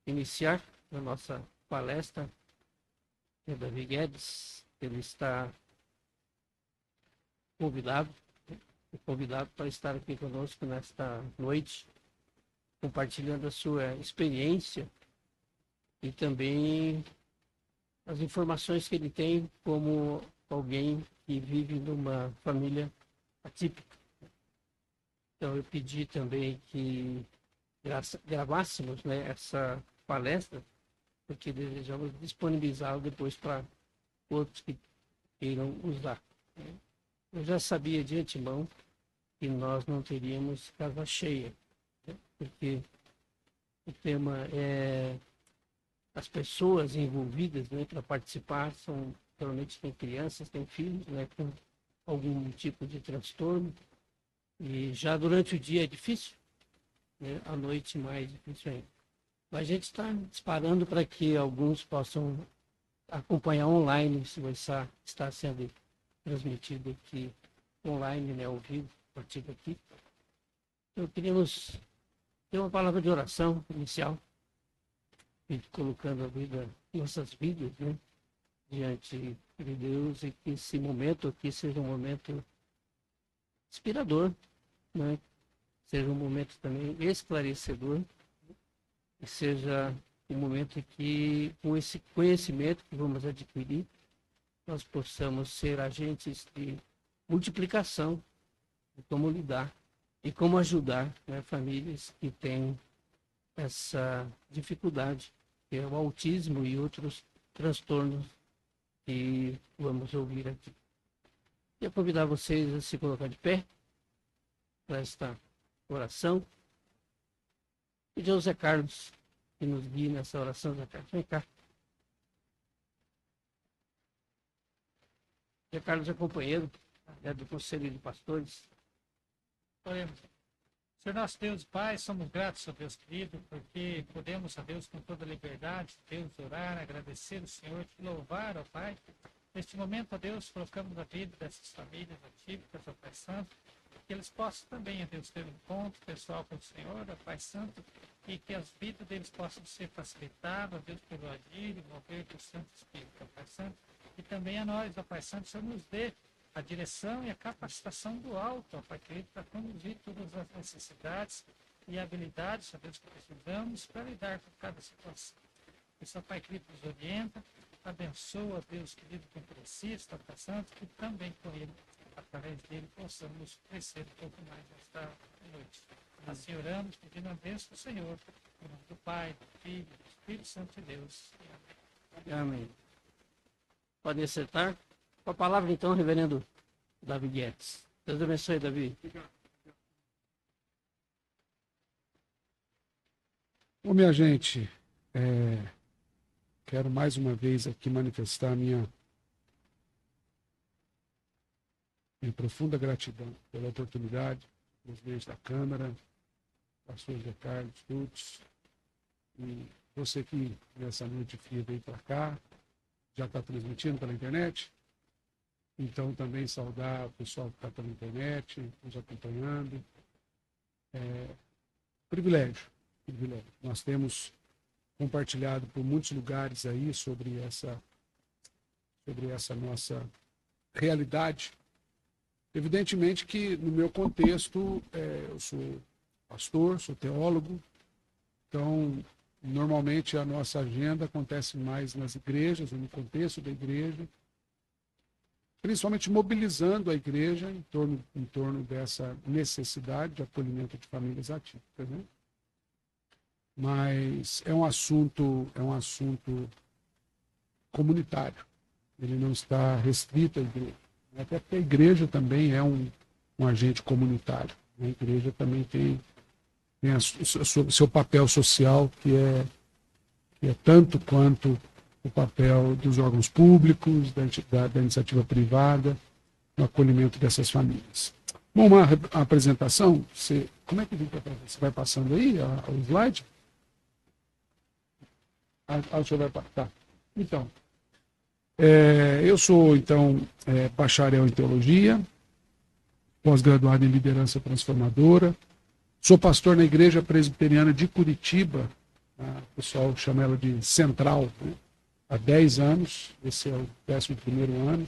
iniciar a nossa palestra, o Davi Guedes, ele está convidado para estar aqui conosco nesta noite, compartilhando a sua experiência e também as informações que ele tem como alguém que vive numa família atípica. Então eu pedi também que gravássemos, né, essa palestra, porque desejamos disponibilizá-la depois para outros que queiram usar. Eu já sabia de antemão que nós não teríamos casa cheia, né, porque o tema é as pessoas envolvidas, né, para participar são, geralmente tem crianças, tem filhos, né, com algum tipo de transtorno, e já durante o dia é difícil, né, à noite mais difícil ainda. Mas a gente está disparando para que alguns possam acompanhar online, se está sendo transmitido aqui online, né, ao vivo, a partir daqui. Então, queríamos ter uma palavra de oração inicial, colocando a vida, nossas vidas, né, diante de Deus, e que esse momento aqui seja um momento inspirador, né, seja um momento também esclarecedor, e seja um momento que, com esse conhecimento que vamos adquirir, nós possamos ser agentes de multiplicação, de como lidar e como ajudar, né, famílias que têm essa dificuldade, que é o autismo e outros transtornos que vamos ouvir aqui. Queria convidar vocês a se colocar de pé para esta oração. Pedir ao Zé Carlos que nos guie nessa oração. Zé Carlos, vem cá. Zé Carlos é companheiro, né, do Conselho de Pastores. Oremos. Senhor nosso Deus e Pai, somos gratos, ó Deus querido, porque podemos, ó Deus, com toda liberdade, Deus, orar, agradecer o Senhor, te louvar, ó Pai. Neste momento, ó Deus, colocamos a vida dessas famílias atípicas, ó Pai Santo, que eles possam também, ó Deus, ter um encontro pessoal com o Senhor, ó Pai Santo, e que as vidas deles possam ser facilitadas, ó Deus, pelo agir e mover do Santo Espírito, ó Pai Santo, e também a nós, ó Pai Santo, o Senhor nos dê a direção e a capacitação do alto, ó Pai querido, para conduzir todas as necessidades e habilidades, ó Deus, que precisamos para lidar com cada situação. Isso, ó Pai querido, nos orienta, abençoa, Deus querido, quem precisa, ó Pai Santo, que também com ele, através dele, possamos crescer um pouco mais nesta noite. Assim oramos, pedindo a bênção do Senhor, em nome do Pai, do Filho, do Espírito Santo de Deus. Amém. Amém. Podem acertar? Com a palavra, então, reverendo Davi Guedes. Deus abençoe, Davi. Bom, minha gente, quero mais uma vez aqui manifestar minha profunda gratidão pela oportunidade, presidente da Câmara, pastor José Carlos Tuts, e você que nessa noite fria veio para cá, já está transmitindo pela internet. Então, também saudar o pessoal que está pela internet, nos acompanhando. Privilégio. Nós temos compartilhado por muitos lugares aí sobre essa nossa realidade. Evidentemente que, no meu contexto, eu sou pastor, sou teólogo, então, normalmente a nossa agenda acontece mais nas igrejas, ou no contexto da igreja, principalmente mobilizando a igreja em torno dessa necessidade de acolhimento de famílias atípicas, né? Mas é um assunto comunitário, ele não está restrito à igreja, até porque a igreja também é um agente comunitário, a igreja também tem o seu papel social, que é tanto quanto o papel dos órgãos públicos, da iniciativa privada, no acolhimento dessas famílias. Bom, uma apresentação, como é que você vai passando aí o slide? O senhor vai passar. Tá. Então, eu sou, bacharel em teologia, pós-graduado em liderança transformadora, sou pastor na Igreja Presbiteriana de Curitiba, O pessoal chama ela de Central, né? Há 10 anos, esse é o 11º ano.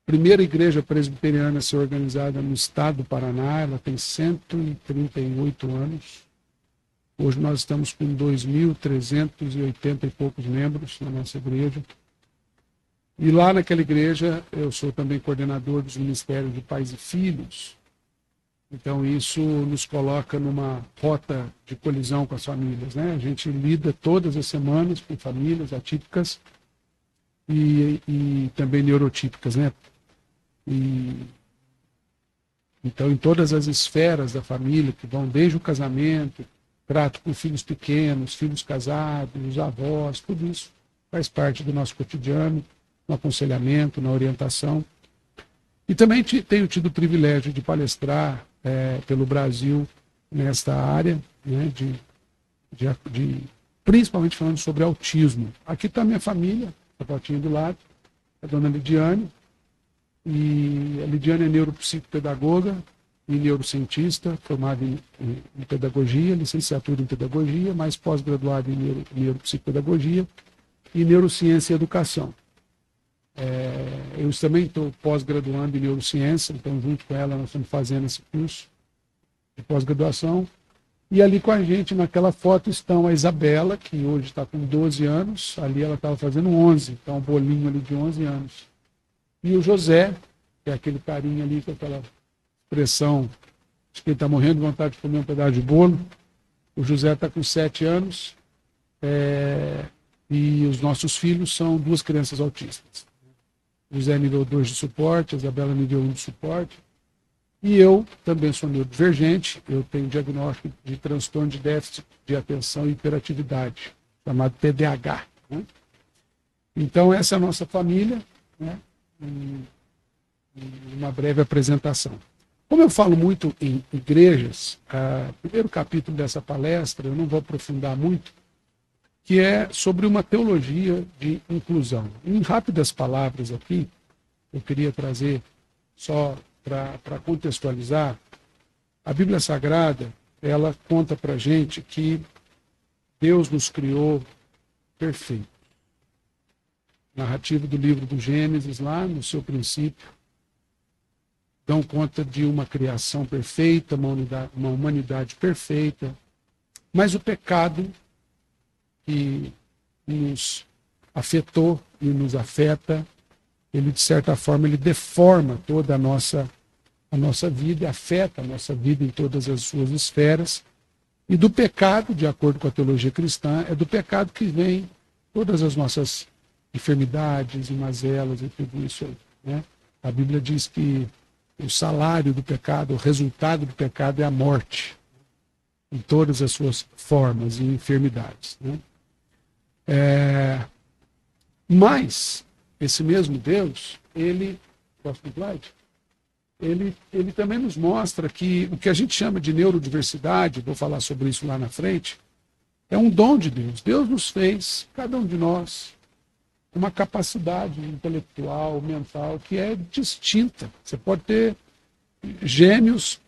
Primeira igreja presbiteriana a ser organizada no estado do Paraná, ela tem 138 anos. Hoje nós estamos com 2.380 e poucos membros na nossa igreja. E lá naquela igreja eu sou também coordenador dos ministérios de pais e filhos. Então isso nos coloca numa rota de colisão com as famílias, né? A gente lida todas as semanas com famílias atípicas e também neurotípicas, né? Então, em todas as esferas da família, que vão desde o casamento, trato com filhos pequenos, filhos casados, os avós, tudo isso faz parte do nosso cotidiano, no aconselhamento, na orientação. E também tenho tido o privilégio de palestrar pelo Brasil nesta área, né, principalmente falando sobre autismo. Aqui está a minha família, a fotinha do lado, a dona Lidiane. E a Lidiane é neuropsicopedagoga e neurocientista, formada em pedagogia, licenciatura em pedagogia, mais pós-graduada em neuropsicopedagogia e neurociência e educação. Eu também estou pós-graduando em neurociência, então junto com ela nós estamos fazendo esse curso de pós-graduação. E ali com a gente, naquela foto, estão a Isabela, que hoje está com 12 anos, ali ela estava fazendo 11, então um bolinho ali de 11 anos. E o José, que é aquele carinha ali com aquela expressão de que ele está morrendo de vontade de comer um pedaço de bolo. O José está com 7 anos e os nossos filhos são 2 crianças autistas. O José é nível 2 de suporte, a Isabela nível 1 de suporte. E eu também sou neurodivergente, eu tenho diagnóstico de transtorno de déficit de atenção e hiperatividade, chamado TDAH. Né? Então essa é a nossa família, né? Uma breve apresentação. Como eu falo muito em igrejas, o primeiro capítulo dessa palestra, eu não vou aprofundar muito, que é sobre uma teologia de inclusão. Em rápidas palavras aqui, eu queria trazer, só para contextualizar, a Bíblia Sagrada, ela conta para a gente que Deus nos criou perfeito. Narrativa do livro do Gênesis, lá no seu princípio, dão conta de uma criação perfeita, uma humanidade perfeita, mas o pecado que nos afetou e nos afeta, ele de certa forma ele deforma toda a nossa vida, afeta a nossa vida em todas as suas esferas, e do pecado, de acordo com a teologia cristã, é do pecado que vem todas as nossas enfermidades e mazelas e tudo isso aí, né? A Bíblia diz que o salário do pecado, o resultado do pecado é a morte, em todas as suas formas e enfermidades, né? Mas esse mesmo Deus, ele também nos mostra que o que a gente chama de neurodiversidade, vou falar sobre isso lá na frente, é um dom de Deus. Deus nos fez, cada um de nós, uma capacidade intelectual, mental, que é distinta. Você pode ter gêmeos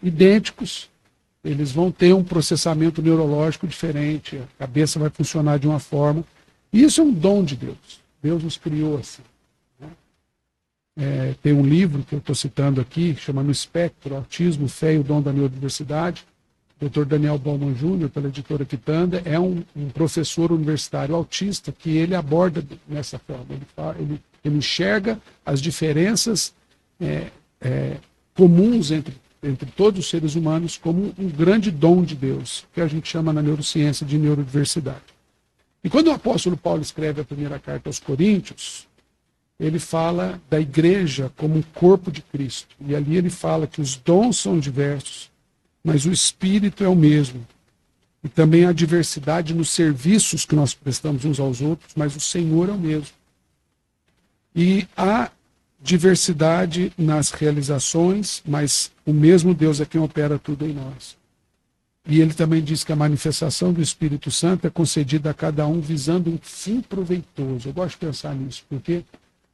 idênticos, eles vão ter um processamento neurológico diferente, a cabeça vai funcionar de uma forma. E isso é um dom de Deus. Deus nos criou assim. Né? Tem um livro que eu estou citando aqui, que chama No Espectro, Autismo, Fé e o Dom da Neurodiversidade. O Dr. Daniel Bauman Jr., pela editora Quitanda, é um professor universitário autista que ele aborda nessa forma. Ele enxerga as diferenças comuns entre todos os seres humanos como um grande dom de Deus, que a gente chama na neurociência de neurodiversidade. E quando o apóstolo Paulo escreve a primeira carta aos Coríntios, ele fala da igreja como um corpo de Cristo. E ali ele fala que os dons são diversos, mas o Espírito é o mesmo. E também há diversidade nos serviços que nós prestamos uns aos outros, mas o Senhor é o mesmo. E há diversidade nas realizações, mas o mesmo Deus é quem opera tudo em nós. E ele também diz que a manifestação do Espírito Santo é concedida a cada um visando um fim proveitoso. Eu gosto de pensar nisso, porque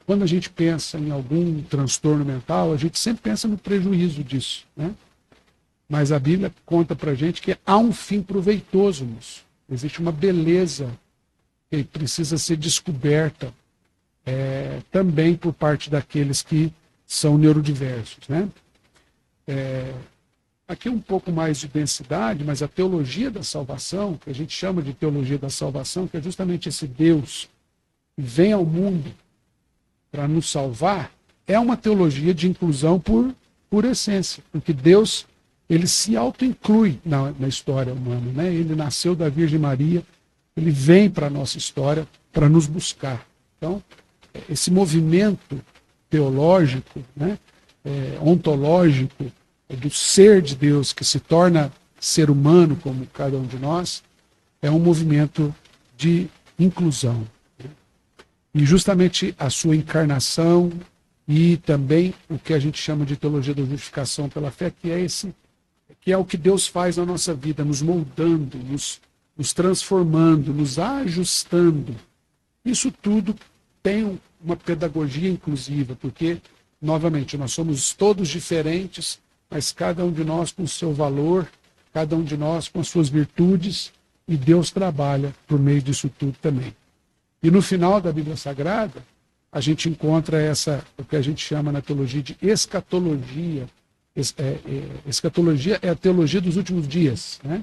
quando a gente pensa em algum transtorno mental, a gente sempre pensa no prejuízo disso, né? mas a Bíblia conta para a gente que há um fim proveitoso nisso. Existe uma beleza que precisa ser descoberta também por parte daqueles que são neurodiversos, né? Aqui um pouco mais de densidade, mas a teologia da salvação, que a gente chama de teologia da salvação, que é justamente esse Deus que vem ao mundo para nos salvar, é uma teologia de inclusão por essência, porque Deus, ele se auto-inclui na história humana, né? Ele nasceu da Virgem Maria, ele vem para a nossa história para nos buscar. Então, esse movimento teológico, né, ontológico, do ser de Deus que se torna ser humano como cada um de nós, é um movimento de inclusão. E justamente a sua encarnação e também o que a gente chama de teologia da justificação pela fé, que é o que Deus faz na nossa vida, nos moldando, nos transformando, nos ajustando. Isso tudo tem uma pedagogia inclusiva, porque, novamente, nós somos todos diferentes, mas cada um de nós com o seu valor, cada um de nós com as suas virtudes, e Deus trabalha por meio disso tudo também. E no final da Bíblia Sagrada, a gente encontra o que a gente chama na teologia de escatologia. Escatologia é a teologia dos últimos dias, né?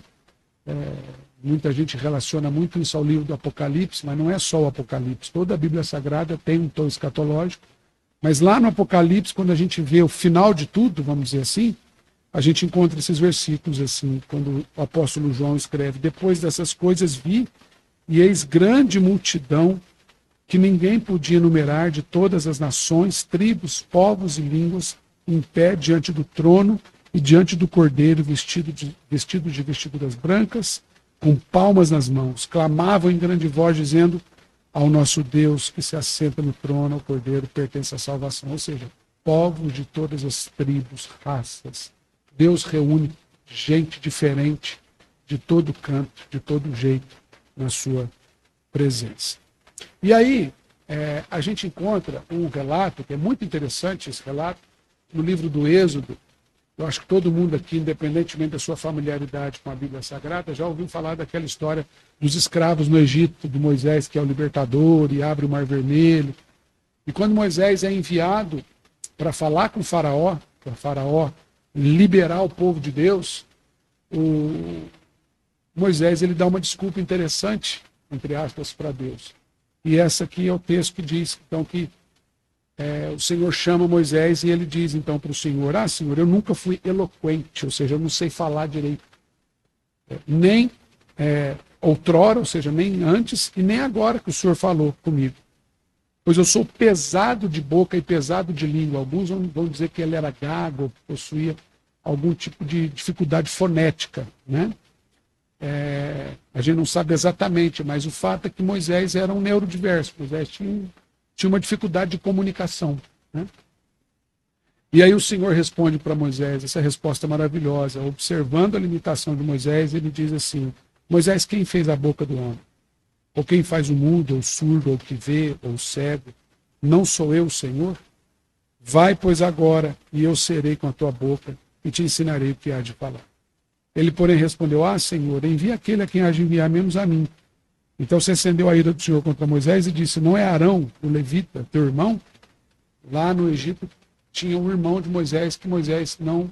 Muita gente relaciona muito isso ao livro do Apocalipse, mas não é só o Apocalipse. Toda a Bíblia Sagrada tem um tom escatológico. Mas lá no Apocalipse, quando a gente vê o final de tudo, vamos dizer assim, a gente encontra esses versículos assim, quando o apóstolo João escreve: depois dessas coisas vi, e eis grande multidão, que ninguém podia enumerar, de todas as nações, tribos, povos e línguas, em pé diante do trono e diante do Cordeiro, vestido de vestiduras brancas, com palmas nas mãos. Clamavam em grande voz, dizendo: ao nosso Deus que se assenta no trono, ao Cordeiro, pertence a salvação. Ou seja, povos de todas as tribos, raças. Deus reúne gente diferente, de todo canto, de todo jeito, na sua presença. E aí, a gente encontra um relato, que é muito interessante esse relato, no livro do Êxodo. Eu acho que todo mundo aqui, independentemente da sua familiaridade com a Bíblia Sagrada, já ouviu falar daquela história dos escravos no Egito, do Moisés, que é o libertador, e abre o Mar Vermelho. E quando Moisés é enviado para falar com o Faraó, para Faraó liberar o povo de Deus, o Moisés ele dá uma desculpa interessante, entre aspas, para Deus. E essa aqui é o texto que diz então, que o Senhor chama Moisés e ele diz então para o Senhor: Senhor, eu nunca fui eloquente, ou seja, eu não sei falar direito. Nem outrora, ou seja, nem antes e nem agora que o Senhor falou comigo. Pois eu sou pesado de boca e pesado de língua. Alguns vão dizer que ele era gago, ou possuía algum tipo de dificuldade fonética, né? A gente não sabe exatamente, mas o fato é que Moisés era um neurodiverso. Moisés tinha uma dificuldade de comunicação, né? E aí o Senhor responde para Moisés, essa resposta maravilhosa. Observando a limitação de Moisés, ele diz assim: Moisés, quem fez a boca do homem? Ou quem faz o mudo, ou surdo, ou que vê, ou cego? Não sou eu, Senhor? Vai, pois, agora, e eu serei com a tua boca, e te ensinarei o que há de falar. Ele, porém, respondeu: Senhor, envia aquele a quem há de enviar, menos a mim. Então se acendeu a ira do Senhor contra Moisés e disse: não é Arão, o levita, teu irmão? Lá no Egito tinha um irmão de Moisés que Moisés não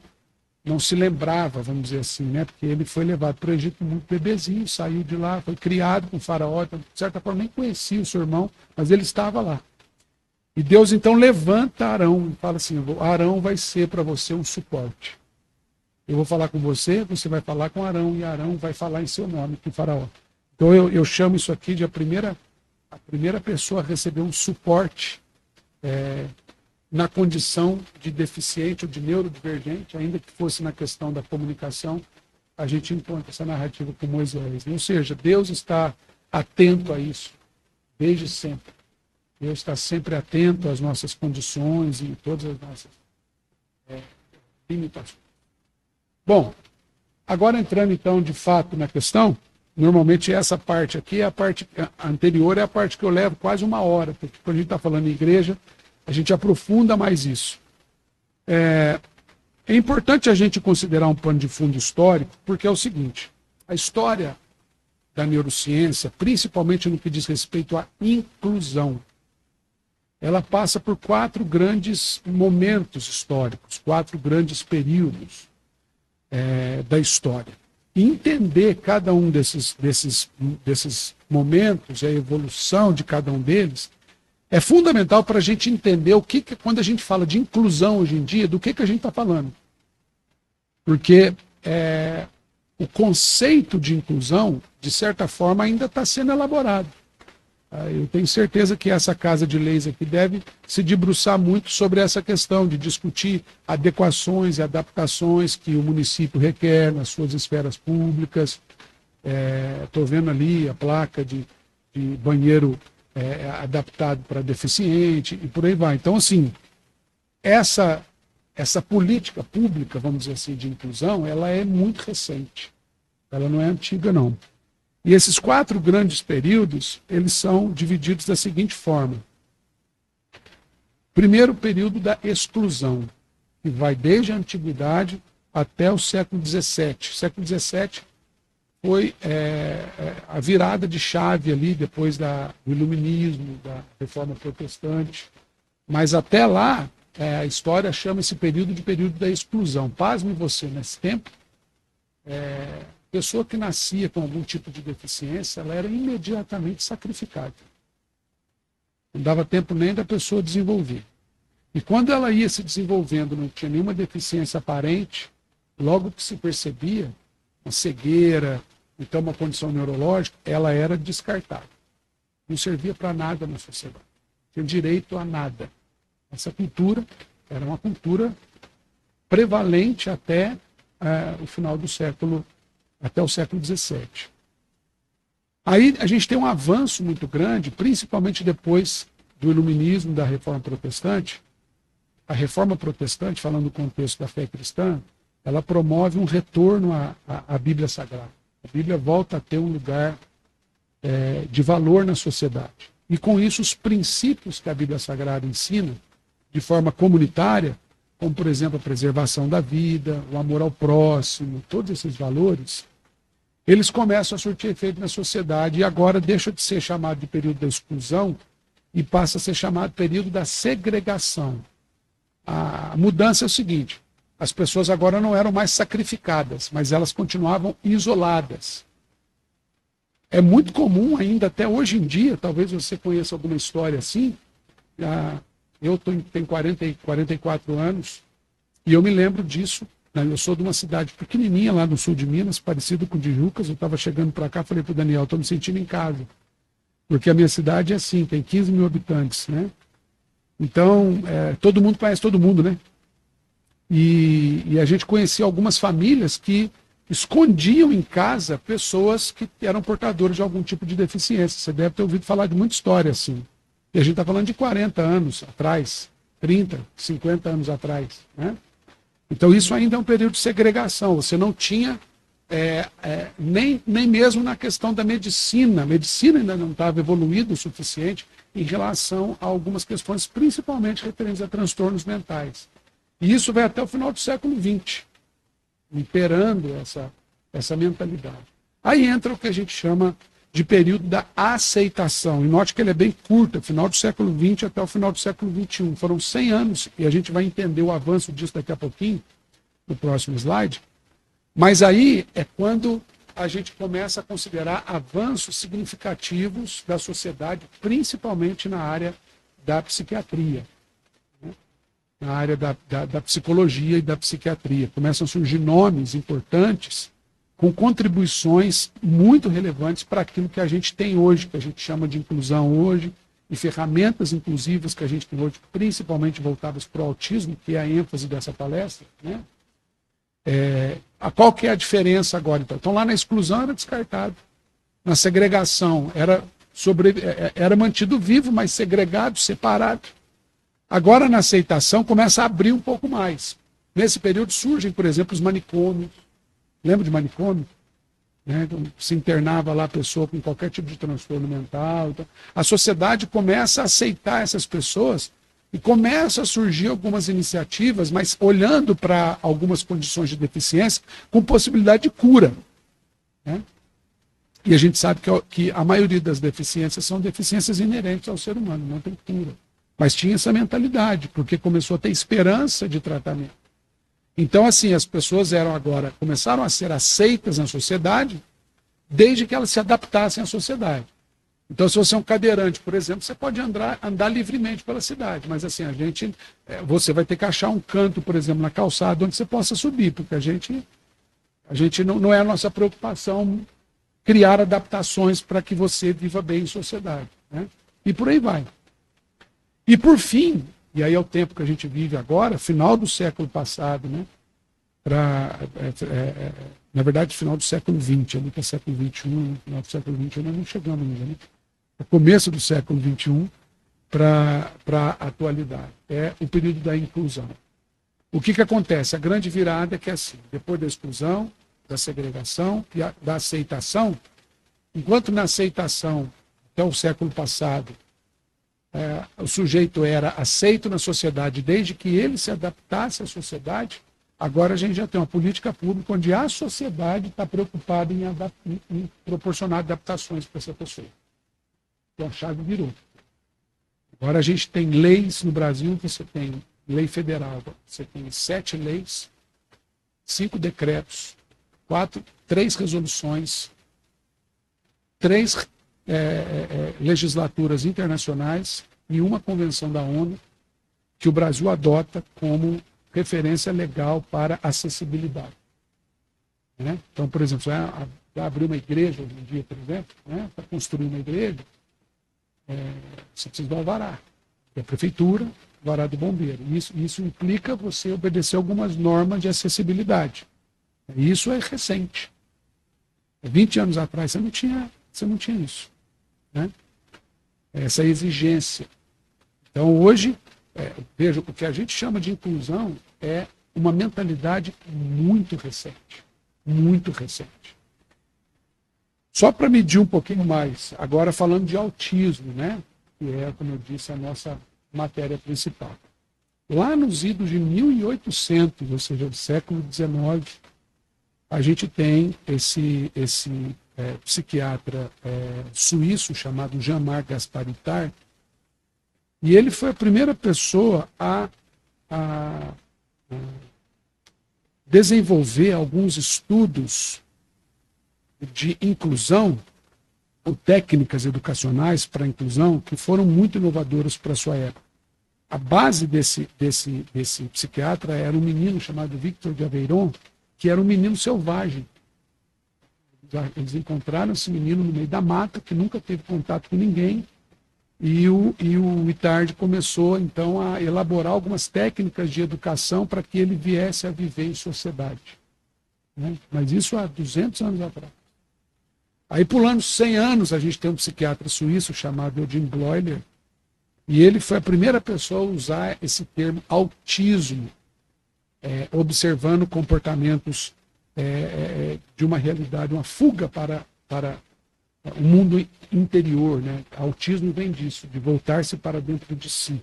se lembrava, vamos dizer assim, né? Porque ele foi levado para o Egito muito bebezinho, saiu de lá, foi criado com o faraó, de certa forma nem conhecia o seu irmão, mas ele estava lá. E Deus então levanta Arão e fala assim: Arão vai ser para você um suporte. Eu vou falar com você, você vai falar com Arão, e Arão vai falar em seu nome com o faraó. Então eu chamo isso aqui de a primeira pessoa a receber um suporte na condição de deficiente ou de neurodivergente, ainda que fosse na questão da comunicação. A gente encontra essa narrativa com Moisés. Ou seja, Deus está atento a isso, desde sempre. Deus está sempre atento às nossas condições e todas as nossas limitações. Bom, agora entrando então de fato na questão, normalmente essa parte aqui, a parte anterior é a parte que eu levo quase uma hora, porque quando a gente está falando em igreja, a gente aprofunda mais isso. É importante a gente considerar um pano de fundo histórico, porque é o seguinte, a história da neurociência, principalmente no que diz respeito à inclusão, ela passa por 4 grandes momentos históricos, 4 grandes períodos da história. E entender cada um desses momentos, a evolução de cada um deles, é fundamental para a gente entender quando a gente fala de inclusão hoje em dia, do que a gente está falando. Porque o conceito de inclusão, de certa forma, ainda está sendo elaborado. Eu tenho certeza que essa Casa de Leis aqui deve se debruçar muito sobre essa questão de discutir adequações e adaptações que o município requer nas suas esferas públicas. Estou vendo ali a placa de banheiro adaptado para deficiente e por aí vai. Então, assim, essa política pública, vamos dizer assim, de inclusão, ela é muito recente. Ela não é antiga, não. E esses 4 grandes períodos, eles são divididos da seguinte forma. Primeiro período da exclusão, que vai desde a antiguidade até o século XVII. O século XVII foi a virada de chave ali, depois do iluminismo, da reforma protestante. Mas até lá, a história chama esse período de período da exclusão. Pasme você, nesse tempo, pessoa que nascia com algum tipo de deficiência, ela era imediatamente sacrificada. Não dava tempo nem da pessoa desenvolver. E quando ela ia se desenvolvendo, não tinha nenhuma deficiência aparente, logo que se percebia uma cegueira, então uma condição neurológica, ela era descartada. Não servia para nada na sociedade. Não tinha direito a nada. Essa cultura era uma cultura prevalente até o final do século, até o século XVII. Aí a gente tem um avanço muito grande, principalmente depois do iluminismo, da reforma protestante. A reforma protestante, falando no contexto da fé cristã, ela promove um retorno à Bíblia Sagrada. A Bíblia volta a ter um lugar de valor na sociedade. E com isso, os princípios que a Bíblia Sagrada ensina, de forma comunitária, como, por exemplo, a preservação da vida, o amor ao próximo, todos esses valores, eles começam a surtir efeito na sociedade e agora deixa de ser chamado de período da exclusão e passa a ser chamado de período da segregação. A mudança é o seguinte, as pessoas agora não eram mais sacrificadas, mas elas continuavam isoladas. É muito comum ainda, até hoje em dia, talvez você conheça alguma história assim, eu tenho 44 anos e eu me lembro disso. Eu sou de uma cidade pequenininha lá no sul de Minas, parecido com Tijucas. Eu estava chegando para cá, falei para o Daniel, estou me sentindo em casa. Porque a minha cidade é assim, tem 15 mil habitantes, né? Então, todo mundo conhece todo mundo, né? E a gente conhecia algumas famílias que escondiam em casa pessoas que eram portadoras de algum tipo de deficiência. Você deve ter ouvido falar de muita história assim. E a gente está falando de 40 anos atrás, 30, 50 anos atrás, né? Então isso ainda é um período de segregação. Você não tinha nem mesmo na questão da medicina. A medicina ainda não estava evoluída o suficiente em relação a algumas questões, principalmente referentes a transtornos mentais. E isso vai até o final do século XX, imperando essa mentalidade. Aí entra o que a gente chama de período da aceitação. E note que ele é bem curto, final do século XX até o final do século XXI. Foram 100 anos, e a gente vai entender o avanço disso daqui a pouquinho, no próximo slide. Mas aí é quando a gente começa a considerar avanços significativos da sociedade, principalmente na área da psiquiatria, né? Na área da psicologia e da psiquiatria. Começam a surgir nomes importantes com contribuições muito relevantes para aquilo que a gente tem hoje, que a gente chama de inclusão hoje, e ferramentas inclusivas que a gente tem hoje, principalmente voltadas para o autismo, que é a ênfase dessa palestra, né? Qual que é a diferença agora, então? Então, lá na exclusão era descartado. Na segregação era mantido vivo, mas segregado, separado. Agora, na aceitação, começa a abrir um pouco mais. Nesse período surgem, por exemplo, os manicômios. Lembra de manicômio? Né? Se internava lá a pessoa com qualquer tipo de transtorno mental. Então, a sociedade começa a aceitar essas pessoas E começam a surgir algumas iniciativas, mas olhando para algumas condições de deficiência com possibilidade de cura, né? E a gente sabe que a maioria das deficiências são deficiências inerentes ao ser humano, não tem cura. Mas tinha essa mentalidade, porque começou a ter esperança de tratamento. Então, assim, as pessoas começaram a ser aceitas na sociedade, desde que elas se adaptassem à sociedade. Então, se você é um cadeirante, por exemplo, você pode andar livremente pela cidade, mas assim, você vai ter que achar um canto, por exemplo, na calçada onde você possa subir, porque a gente não é a nossa preocupação criar adaptações para que você viva bem em sociedade, né? E por aí vai. E por fim, e aí é o tempo que a gente vive agora, final do século passado, né? Na verdade, final do século XX, ali que é século XXI, no final do século XXI nós não chegamos ainda, né? O começo do século XXI para a atualidade. É o período da inclusão. O que acontece? A grande virada é que é assim, depois da exclusão, da segregação e da aceitação, enquanto na aceitação, até o século passado, o sujeito era aceito na sociedade desde que ele se adaptasse à sociedade, agora a gente já tem uma política pública onde a sociedade está preocupada em proporcionar adaptações para essa pessoa. Então a chave virou. Agora a gente tem leis no Brasil, você tem lei federal, você tem 7 leis, 5 decretos, 3 resoluções, 3 legislaturas internacionais e uma convenção da ONU que o Brasil adota como referência legal para acessibilidade. Né? Então, por exemplo, vai abrir uma igreja hoje em dia, por exemplo, né? Para construir uma igreja, você precisa do alvará da prefeitura, alvará do bombeiro. Isso implica você obedecer algumas normas de acessibilidade. Isso é recente. 20 anos atrás você não tinha isso, né? Essa exigência. Então, hoje, veja, o que a gente chama de inclusão é uma mentalidade muito recente. Muito recente. Só para medir um pouquinho mais, agora falando de autismo, né? Que é, como eu disse, a nossa matéria principal. Lá nos idos de 1800, ou seja, do século XIX, a gente tem esse psiquiatra suíço chamado Jean-Marc Gasparitar, e ele foi a primeira pessoa a desenvolver alguns estudos de inclusão, ou técnicas educacionais para a inclusão, que foram muito inovadoras para a sua época. A base desse psiquiatra era um menino chamado Victor de Aveyron, que era um menino selvagem. Eles encontraram esse menino no meio da mata, que nunca teve contato com ninguém, e o Itard começou, então, a elaborar algumas técnicas de educação para que ele viesse a viver em sociedade. Né? Mas isso há 200 anos atrás. Aí, pulando 100 anos, a gente tem um psiquiatra suíço chamado Eugene Bleuler, e ele foi a primeira pessoa a usar esse termo autismo, observando comportamentos de uma realidade, uma fuga para o mundo interior, né? Autismo vem disso, de voltar-se para dentro de si.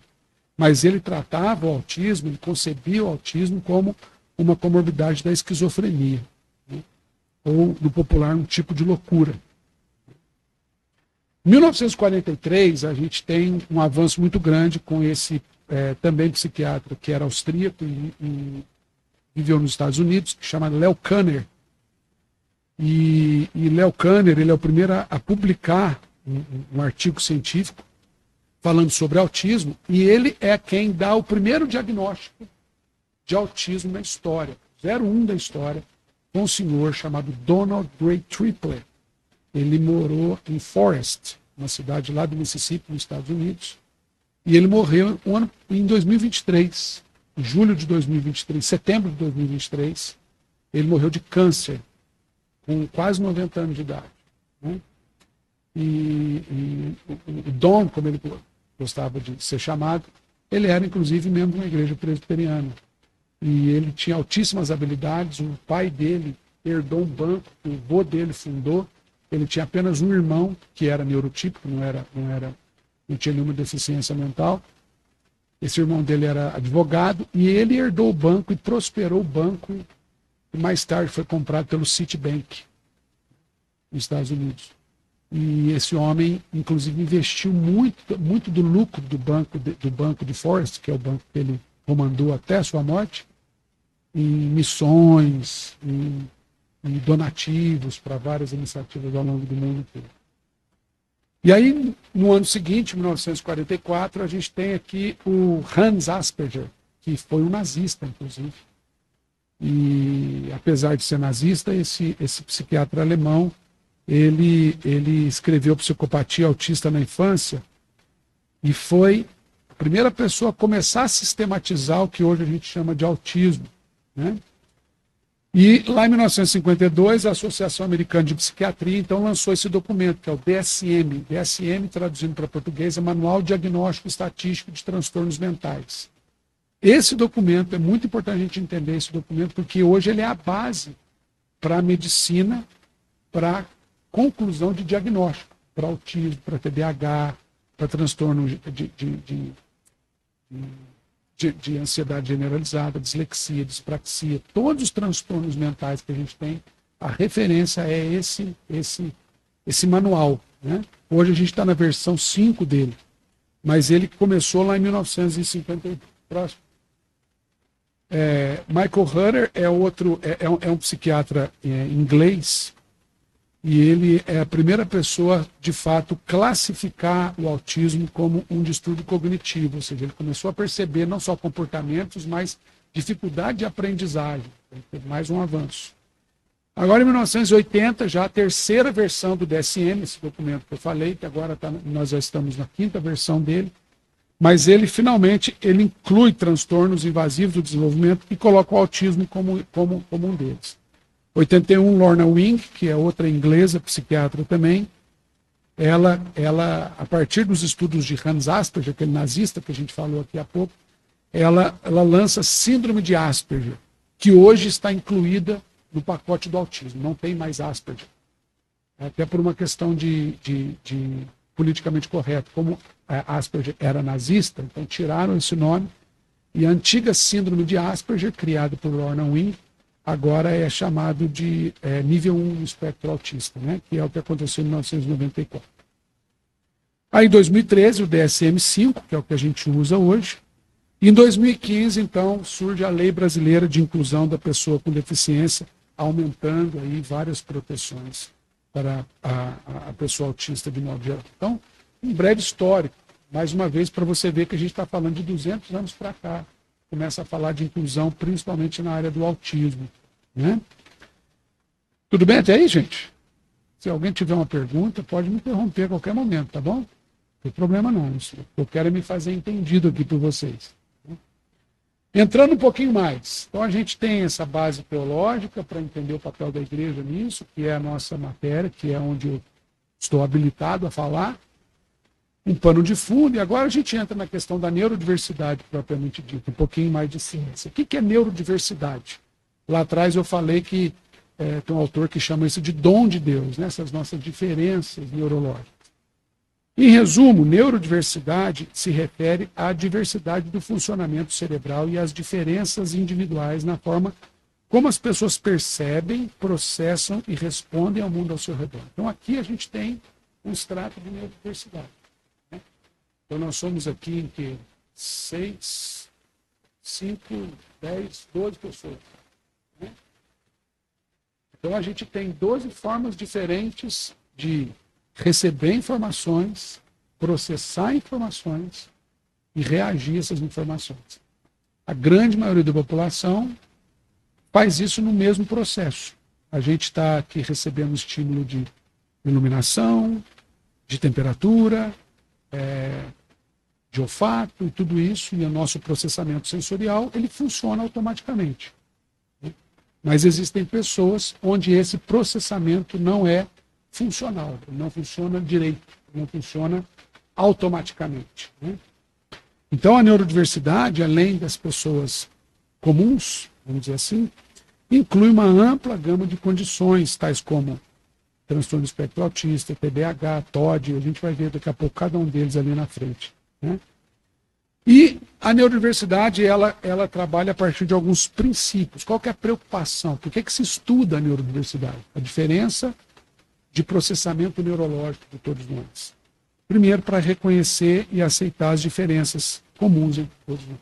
Mas ele tratava o autismo, ele concebia o autismo como uma comorbidade da esquizofrenia, né? Ou, no popular, um tipo de loucura. Em 1943, a gente tem um avanço muito grande com esse também psiquiatra, que era austríaco e viveu nos Estados Unidos, que chama Leo Kanner. E Leo Kanner, ele é o primeiro a publicar um artigo científico falando sobre autismo, e ele é quem dá o primeiro diagnóstico de autismo na história, 01 da história, com um senhor chamado Donald Gray Tripler. Ele morou em Forest, uma cidade lá do Mississippi, nos Estados Unidos, e ele morreu em 2023, em julho de 2023, setembro de 2023, ele morreu de câncer, com quase 90 anos de idade. Né? E o Don, como ele gostava de ser chamado, ele era, inclusive, membro de uma igreja presbiteriana. E ele tinha altíssimas habilidades, o pai dele herdou um banco, que o avô dele fundou, ele tinha apenas um irmão, que era neurotípico, não tinha nenhuma deficiência mental. Esse irmão dele era advogado e ele herdou o banco e prosperou o banco, e mais tarde foi comprado pelo Citibank, nos Estados Unidos. E esse homem, inclusive, investiu muito do lucro do banco de Forest, que é o banco que ele comandou até a sua morte, em missões, em donativos para várias iniciativas ao longo do mundo todo. E aí, no ano seguinte, 1944, a gente tem aqui o Hans Asperger, que foi um nazista, inclusive. E, apesar de ser nazista, esse psiquiatra alemão, ele escreveu Psicopatia Autista na Infância e foi a primeira pessoa a começar a sistematizar o que hoje a gente chama de autismo, né? E lá em 1952, a Associação Americana de Psiquiatria, então, lançou esse documento, que é o DSM. DSM, traduzindo para português, é Manual Diagnóstico Estatístico de Transtornos Mentais. Esse documento, é muito importante a gente entender esse documento, porque hoje ele é a base para a medicina, para conclusão de diagnóstico, para autismo, para TDAH, para transtorno de ansiedade generalizada, dislexia, dispraxia, todos os transtornos mentais que a gente tem, a referência é esse manual, né? Hoje a gente está na versão 5 dele, mas ele começou lá em 1950. Próximo. Michael Hutter é um psiquiatra inglês, e ele é a primeira pessoa, de fato, classificar o autismo como um distúrbio cognitivo, ou seja, ele começou a perceber não só comportamentos, mas dificuldade de aprendizagem. Teve mais um avanço. Agora, em 1980, já a terceira versão do DSM, esse documento que eu falei, que agora nós já estamos na 5ª versão dele, mas ele, finalmente, ele inclui transtornos invasivos do desenvolvimento e coloca o autismo como um deles. 81, Lorna Wing, que é outra inglesa, psiquiatra também, ela, a partir dos estudos de Hans Asperger, aquele nazista que a gente falou aqui há pouco, ela lança Síndrome de Asperger, que hoje está incluída no pacote do autismo, não tem mais Asperger. Até por uma questão de politicamente correto. Como Asperger era nazista, então tiraram esse nome, e a antiga Síndrome de Asperger, criada por Lorna Wing, agora é chamado de nível 1 no espectro autista, né? Que é o que aconteceu em 1994. Aí, em 2013, o DSM-5, que é o que a gente usa hoje. E em 2015, então, surge a Lei Brasileira de Inclusão da Pessoa com Deficiência, aumentando aí várias proteções para a pessoa autista de modo geral. Então, um breve histórico, mais uma vez, para você ver que a gente está falando de 200 anos para cá. Começa a falar de inclusão, principalmente na área do autismo, né? Tudo bem até aí, gente? Se alguém tiver uma pergunta, pode me interromper a qualquer momento, tá bom? Não tem problema não. Eu quero é me fazer entendido aqui por vocês. Entrando um pouquinho mais. Então, a gente tem essa base teológica para entender o papel da igreja nisso, que é a nossa matéria, que é onde eu estou habilitado a falar. Um pano de fundo, e agora a gente entra na questão da neurodiversidade propriamente dita, um pouquinho mais de ciência. O que é neurodiversidade? Lá atrás eu falei que tem um autor que chama isso de dom de Deus, né? Essas nossas diferenças neurológicas. Em resumo, neurodiversidade se refere à diversidade do funcionamento cerebral e às diferenças individuais na forma como as pessoas percebem, processam e respondem ao mundo ao seu redor. Então aqui a gente tem um extrato de neurodiversidade. Então, nós somos aqui em que 6, 5, 10, 12 pessoas. Né? Então, a gente tem 12 formas diferentes de receber informações, processar informações e reagir a essas informações. A grande maioria da população faz isso no mesmo processo. A gente está aqui recebendo estímulo de iluminação, de temperatura, de olfato e tudo isso, e o nosso processamento sensorial, ele funciona automaticamente. Mas existem pessoas onde esse processamento não é funcional, não funciona direito, não funciona automaticamente. Né? Então, a neurodiversidade, além das pessoas comuns, vamos dizer assim, inclui uma ampla gama de condições, tais como transtorno do espectro autista, TDAH, TOD, a gente vai ver daqui a pouco cada um deles ali na frente. Né? E a neurodiversidade, ela trabalha a partir de alguns princípios. Qual que é a preocupação? Por que se estuda a neurodiversidade? A diferença de processamento neurológico de todos nós. Primeiro, para reconhecer e aceitar as diferenças comuns entre todos nós.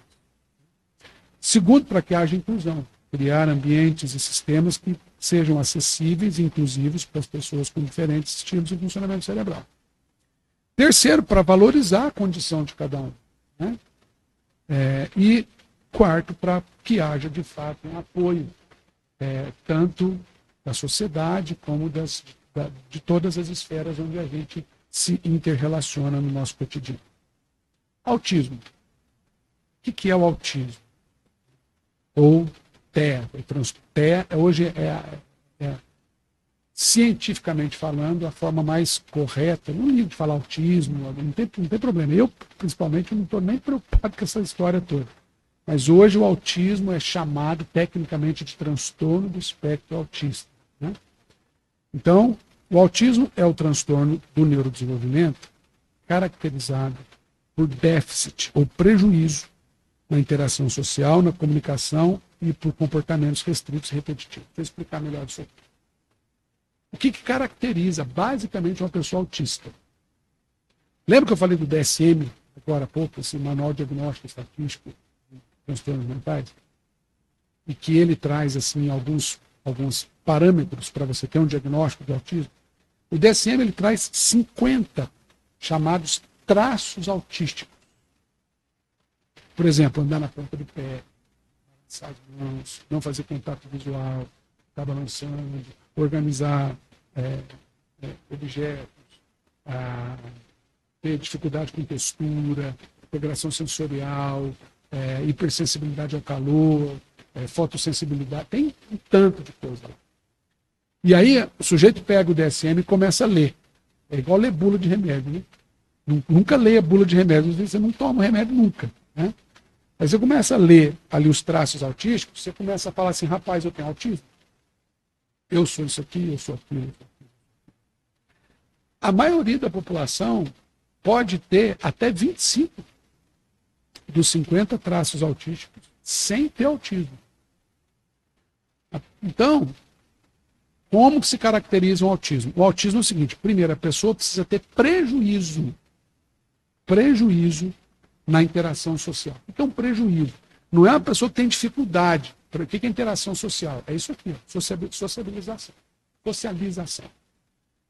Segundo, para que haja inclusão. Criar ambientes e sistemas que sejam acessíveis e inclusivos para as pessoas com diferentes estilos de funcionamento cerebral. Terceiro, para valorizar a condição de cada um. Né? E quarto, para que haja, de fato, um apoio, tanto da sociedade como de todas as esferas onde a gente se interrelaciona no nosso cotidiano. Autismo. O que é o autismo? Ou TEA. TEA hoje cientificamente falando, a forma mais correta. Não ligo de falar autismo, não tem problema. Eu, principalmente, não estou nem preocupado com essa história toda. Mas hoje o autismo é chamado tecnicamente de transtorno do espectro autista. Né? Então, o autismo é o transtorno do neurodesenvolvimento caracterizado por déficit ou prejuízo na interação social, na comunicação e por comportamentos restritos e repetitivos. Vou explicar melhor isso aqui. O que caracteriza basicamente uma pessoa autista? Lembra que eu falei do DSM agora há pouco, esse Manual Diagnóstico Estatístico de Transtornos Mentais? E que ele traz assim alguns parâmetros para você ter um diagnóstico de autismo. O DSM ele traz 50 chamados traços autísticos. Por exemplo, andar na ponta do pé, balançar as mãos, não fazer contato visual, estar balançando, organizar objetos, ter dificuldade com textura, integração sensorial, hipersensibilidade ao calor, fotossensibilidade, tem um tanto de coisa lá. E aí o sujeito pega o DSM e começa a ler. É igual ler bula de remédio, né? Nunca leia bula de remédio, você não toma remédio nunca. Né? Aí você começa a ler ali os traços autísticos, você começa a falar assim, rapaz, eu tenho autismo. Eu sou isso aqui, eu sou aquilo. A maioria da população pode ter até 25 dos 50 traços autísticos sem ter autismo. Então, como se caracteriza o autismo? O autismo é o seguinte, primeiro, a pessoa precisa ter prejuízo na interação social. Então, prejuízo. Não é uma pessoa que tem dificuldade. O que é interação social? É isso aqui, socialização.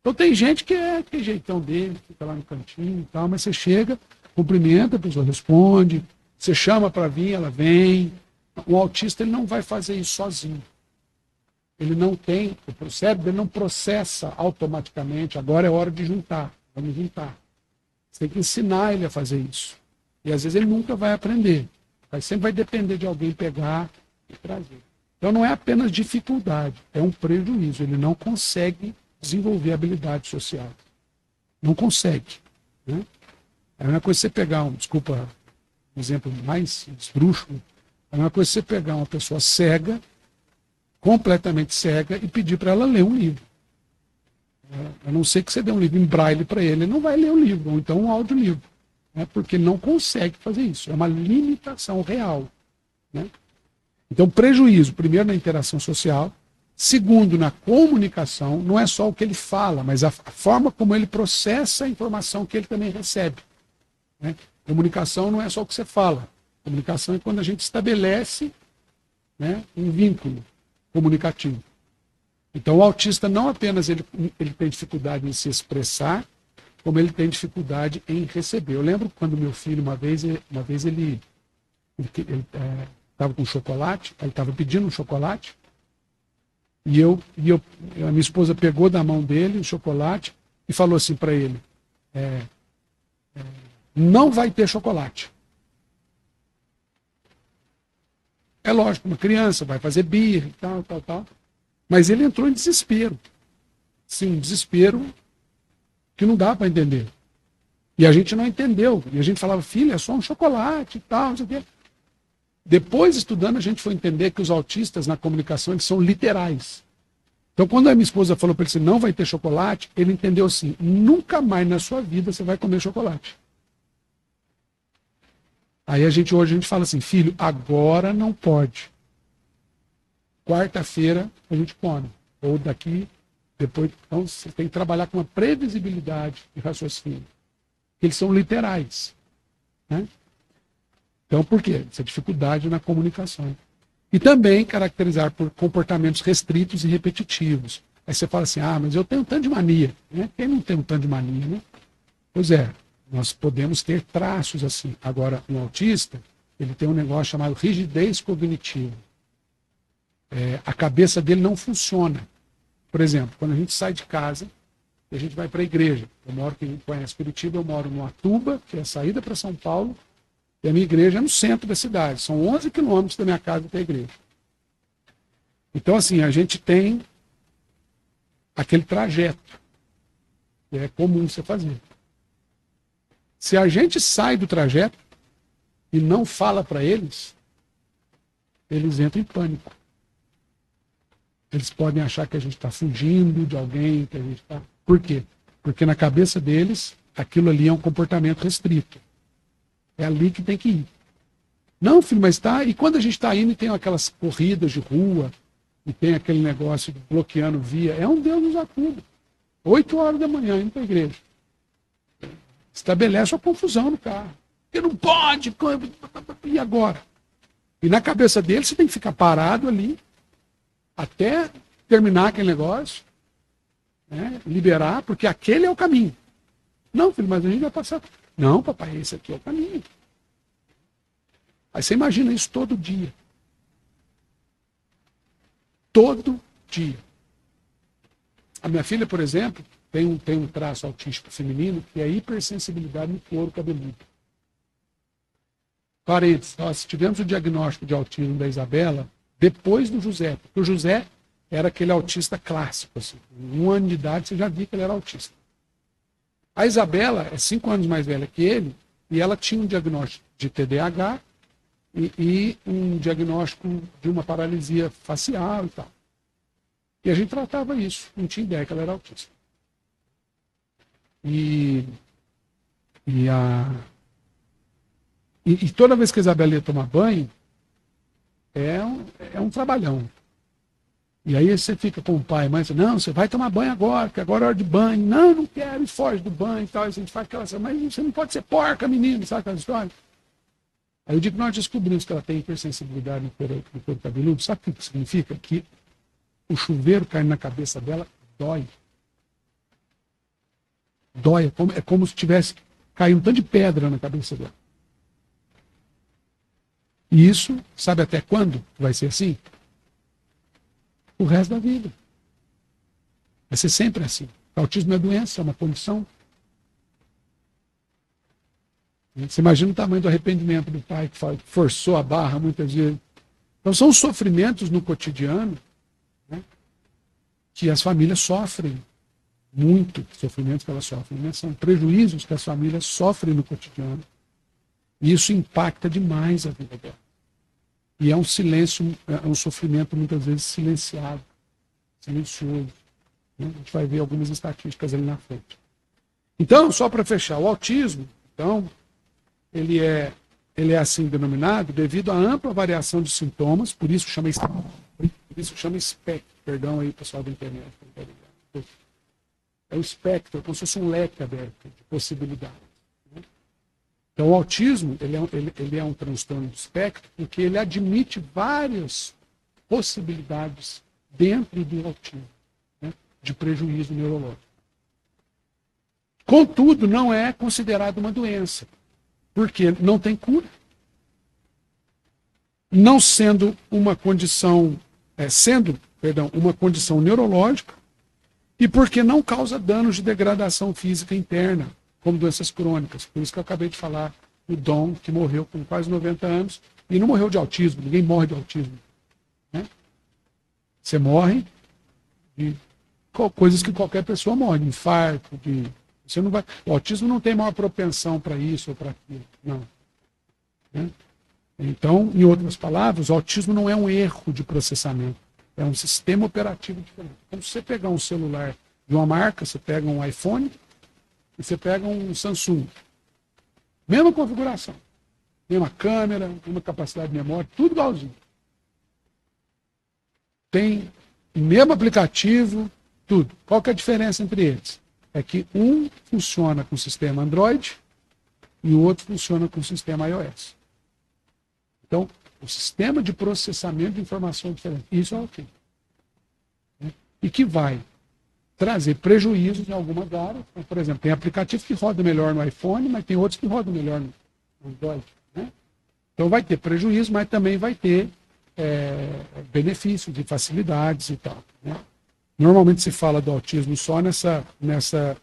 Então tem gente que tem jeitão dele, fica lá no cantinho e tal, mas você chega, cumprimenta, a pessoa responde, você chama para vir, ela vem. O autista ele não vai fazer isso sozinho. Ele não tem, o cérebro ele não processa automaticamente, agora é hora de juntar, vamos juntar. Você tem que ensinar ele a fazer isso. E às vezes ele nunca vai aprender. Mas sempre vai depender de alguém pegar e trazer. Então não é apenas dificuldade, é um prejuízo. Ele não consegue desenvolver habilidade social. Não consegue. Né? É a mesma coisa você pegar, desculpa, um exemplo mais esdrúxulo, é a mesma coisa você pegar uma pessoa cega, completamente cega, e pedir para ela ler um livro. A não ser que você dê um livro em braille para ele não vai ler o livro, ou então um audiolivro. Né? Porque ele não consegue fazer isso. É uma limitação real. Né? Então, prejuízo, primeiro, na interação social. Segundo, na comunicação. Não é só o que ele fala, mas a forma como ele processa a informação que ele também recebe. Né? Comunicação não é só o que você fala. Comunicação é quando a gente estabelece, né, um vínculo comunicativo. Então, o autista não apenas ele tem dificuldade em se expressar, como ele tem dificuldade em receber. Eu lembro quando meu filho, uma vez ele estava com chocolate, ele estava pedindo um chocolate, e a minha esposa pegou da mão dele o chocolate e falou assim para ele, não vai ter chocolate. É lógico, uma criança vai fazer birra e tal. Mas ele entrou em desespero. Sim, um desespero que não dá para entender. E a gente não entendeu. E a gente falava, filho, é só um chocolate e tal, não sei o quê. Depois, estudando, a gente foi entender que os autistas na comunicação eles são literais. Então, quando a minha esposa falou para ele assim, não vai ter chocolate, ele entendeu assim, nunca mais na sua vida você vai comer chocolate. Aí hoje a gente fala assim, filho, agora não pode. Quarta-feira a gente come. Ou daqui, depois. Então você tem que trabalhar com uma previsibilidade de raciocínio. Eles são literais. Né? Então, por quê? Essa dificuldade na comunicação. E também caracterizar por comportamentos restritos e repetitivos. Aí você fala assim, mas eu tenho um tanto de mania. Né? Quem não tem um tanto de mania, né? Pois é, nós podemos ter traços assim. Agora, um autista, ele tem um negócio chamado rigidez cognitiva. A cabeça dele não funciona. Por exemplo, quando a gente sai de casa, a gente vai para a igreja. Eu moro, quem conhece Curitiba, eu moro no Atuba, que é a saída para São Paulo, e a minha igreja é no centro da cidade. São 11 quilômetros da minha casa até a igreja. Então, assim, a gente tem aquele trajeto que é comum você fazer. Se a gente sai do trajeto e não fala para eles, eles entram em pânico. Eles podem achar que a gente está fugindo de alguém, que a gente está... Por quê? Porque na cabeça deles, aquilo ali é um comportamento restrito. É ali que tem que ir. Não, filho, mas tá. E quando a gente está indo e tem aquelas corridas de rua, e tem aquele negócio de bloqueando via, é um Deus nos acuda. 8 horas da manhã, indo para a igreja. Estabelece uma confusão no carro. Porque não pode. E agora? E na cabeça dele, você tem que ficar parado ali, até terminar aquele negócio, né? Liberar, porque aquele é o caminho. Não, filho, mas a gente vai passar. Não, papai, esse aqui é o caminho. Aí você imagina isso todo dia. Todo dia. A minha filha, por exemplo, tem um traço autístico feminino que é a hipersensibilidade no couro cabeludo. Parênteses, nós tivemos o diagnóstico de autismo da Isabela depois do José, porque o José era aquele autista clássico. Assim. Com 1 ano de idade você já viu que ele era autista. A Isabela é 5 anos mais velha que ele e ela tinha um diagnóstico de TDAH e um diagnóstico de uma paralisia facial e tal. E a gente tratava isso, não tinha ideia que ela era autista. E toda vez que a Isabela ia tomar banho, é um trabalhão. E aí você fica com o pai e a mãe, não, você vai tomar banho agora, porque agora é hora de banho. Não, não quero, e foge do banho e tal. E a gente faz aquela, mas você não pode ser porca, menino, sabe aquela história? Aí eu digo, nós descobrimos que ela tem hipersensibilidade no couro cabeludo. Sabe o que significa? Que o chuveiro caindo na cabeça dela dói. Dói, é como se tivesse caído um tanto de pedra na cabeça dela. E isso, sabe até quando vai ser assim? O resto da vida. Vai ser sempre assim. O autismo é doença, é uma condição. Você imagina o tamanho do arrependimento do pai que forçou a barra muitas vezes. Então são sofrimentos no cotidiano, né, que as famílias sofrem muito, sofrimentos que elas sofrem, né? São prejuízos que as famílias sofrem no cotidiano. E isso impacta demais a vida dela. E é um silêncio, é um sofrimento muitas vezes silenciado, silencioso. Né? A gente vai ver algumas estatísticas ali na frente. Então, só para fechar, o autismo, então, ele é assim denominado devido à ampla variação de sintomas, por isso chama espectro, perdão aí pessoal da internet. É o espectro, é como se fosse um leque aberto de possibilidades. Né? Então, o autismo ele é um transtorno do espectro porque ele admite várias possibilidades dentro do autismo, né, de prejuízo neurológico. Contudo, não é considerado uma doença, porque não tem cura. Não sendo uma condição, uma condição neurológica, e porque não causa danos de degradação física interna, como doenças crônicas. Por isso que eu acabei de falar o Dom, que morreu com quase 90 anos, e não morreu de autismo, ninguém morre de autismo. Né? Você morre de coisas que qualquer pessoa morre, de infarto, você não vai... O autismo não tem maior propensão para isso ou para aquilo, não. Né? Então, em outras palavras, o autismo não é um erro de processamento, é um sistema operativo diferente. Então, se você pegar um celular de uma marca, você pega um iPhone e você pega um Samsung. Mesma configuração. mesma câmera, mesma capacidade de memória, tudo igualzinho. Tem o mesmo aplicativo, tudo. Qual que é a diferença entre eles? É que um funciona com o sistema Android e o outro funciona com o sistema iOS. Então, o sistema de processamento de informação é diferente. Isso é ok. E que vai trazer prejuízos em algumas áreas. Então, por exemplo, tem aplicativo que roda melhor no iPhone, mas tem outros que rodam melhor no Android. Né? Então vai ter prejuízo, mas também vai ter benefícios e facilidades e tal. Né? Normalmente se fala do autismo só nessa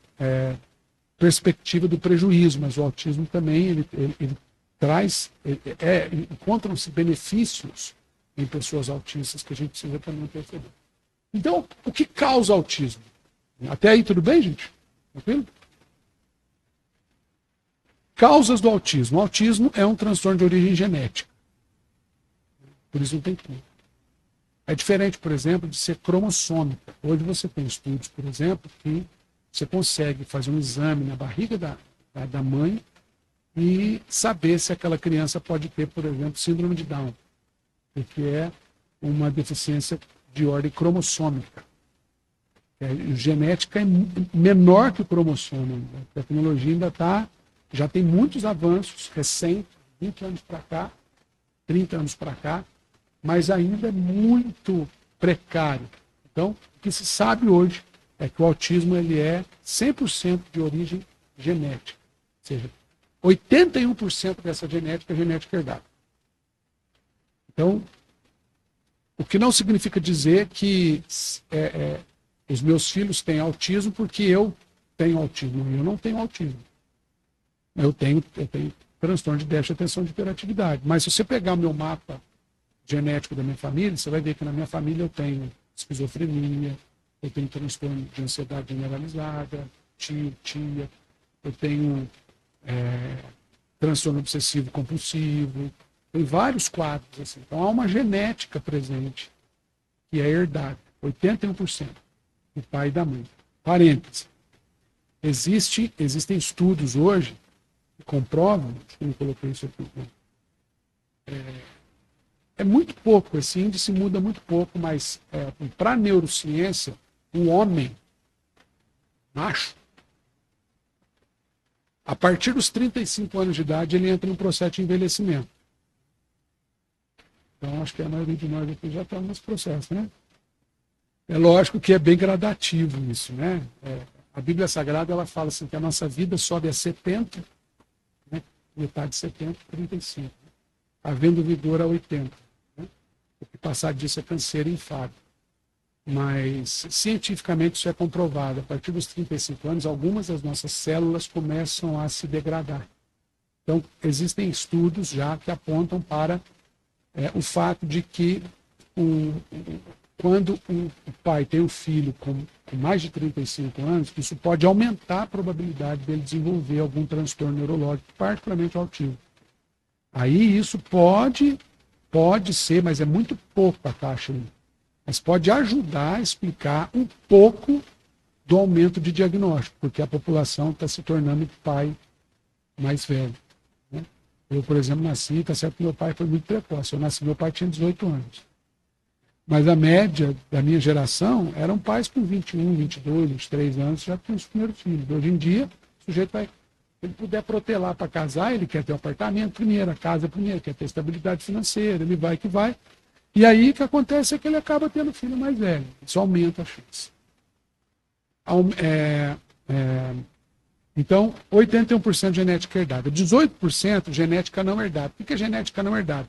perspectiva do prejuízo, mas o autismo também ele traz, encontram-se benefícios em pessoas autistas que a gente precisa também perceber. Então, o que causa autismo? Até aí tudo bem, gente? Tranquilo? Causas do autismo. O autismo é um transtorno de origem genética. Por isso não tem cura. É diferente, por exemplo, de ser cromossômica. Hoje você tem estudos, por exemplo, que você consegue fazer um exame na barriga da mãe e saber se aquela criança pode ter, por exemplo, síndrome de Down, que é uma deficiência de ordem cromossômica. A genética é menor que o cromossomo. A tecnologia ainda já tem muitos avanços recentes, 20 anos para cá, 30 anos para cá, mas ainda é muito precário. Então, o que se sabe hoje é que o autismo ele é 100% de origem genética. Ou seja, 81% dessa genética é genética herdada. Então, o que não significa dizer que os meus filhos têm autismo porque eu tenho autismo. Eu não tenho autismo. Eu tenho transtorno de déficit de atenção e de hiperatividade. Mas se você pegar o meu mapa genético da minha família, você vai ver que na minha família eu tenho esquizofrenia, eu tenho transtorno de ansiedade generalizada, tio, tia, eu tenho transtorno obsessivo compulsivo, tem vários quadros assim. Então há uma genética presente que é herdada, 81%, do pai e da mãe. Parênteses. Existem estudos hoje que comprovam, acho que eu não coloquei isso aqui, é muito pouco, esse índice muda muito pouco, mas para a neurociência, um homem macho, a partir dos 35 anos de idade, ele entra no processo de envelhecimento. Então, acho que a maioria de nós aqui já está nesse processo, né? É lógico que é bem gradativo isso, né? A Bíblia Sagrada, ela fala assim, que a nossa vida sobe a 70, né? Metade de 70, 35, né? Havendo vigor a 80. Né? O que passar disso é canseiro e enfado. Mas, cientificamente, isso é comprovado. A partir dos 35 anos, algumas das nossas células começam a se degradar. Então, existem estudos já que apontam para o fato de que quando o pai tem um filho com mais de 35 anos, isso pode aumentar a probabilidade dele desenvolver algum transtorno neurológico, particularmente o autismo. Aí isso pode ser, mas é muito pouco a taxa. Mas pode ajudar a explicar um pouco do aumento de diagnóstico, porque a população está se tornando pai mais velho. Né? Eu, por exemplo, nasci, está certo que meu pai foi muito precoce. Eu nasci, meu pai tinha 18 anos. Mas a média da minha geração eram pais com 21, 22, 23 anos, já tinham os primeiros filhos. Hoje em dia, o sujeito vai, se ele puder protelar para casar, ele quer ter um apartamento primeiro, a casa primeiro, quer ter estabilidade financeira, ele vai que vai. E aí o que acontece é que ele acaba tendo filho mais velho. Isso aumenta a chance. Então, 81% genética herdada. 18% genética não herdada. O que é genética não herdada?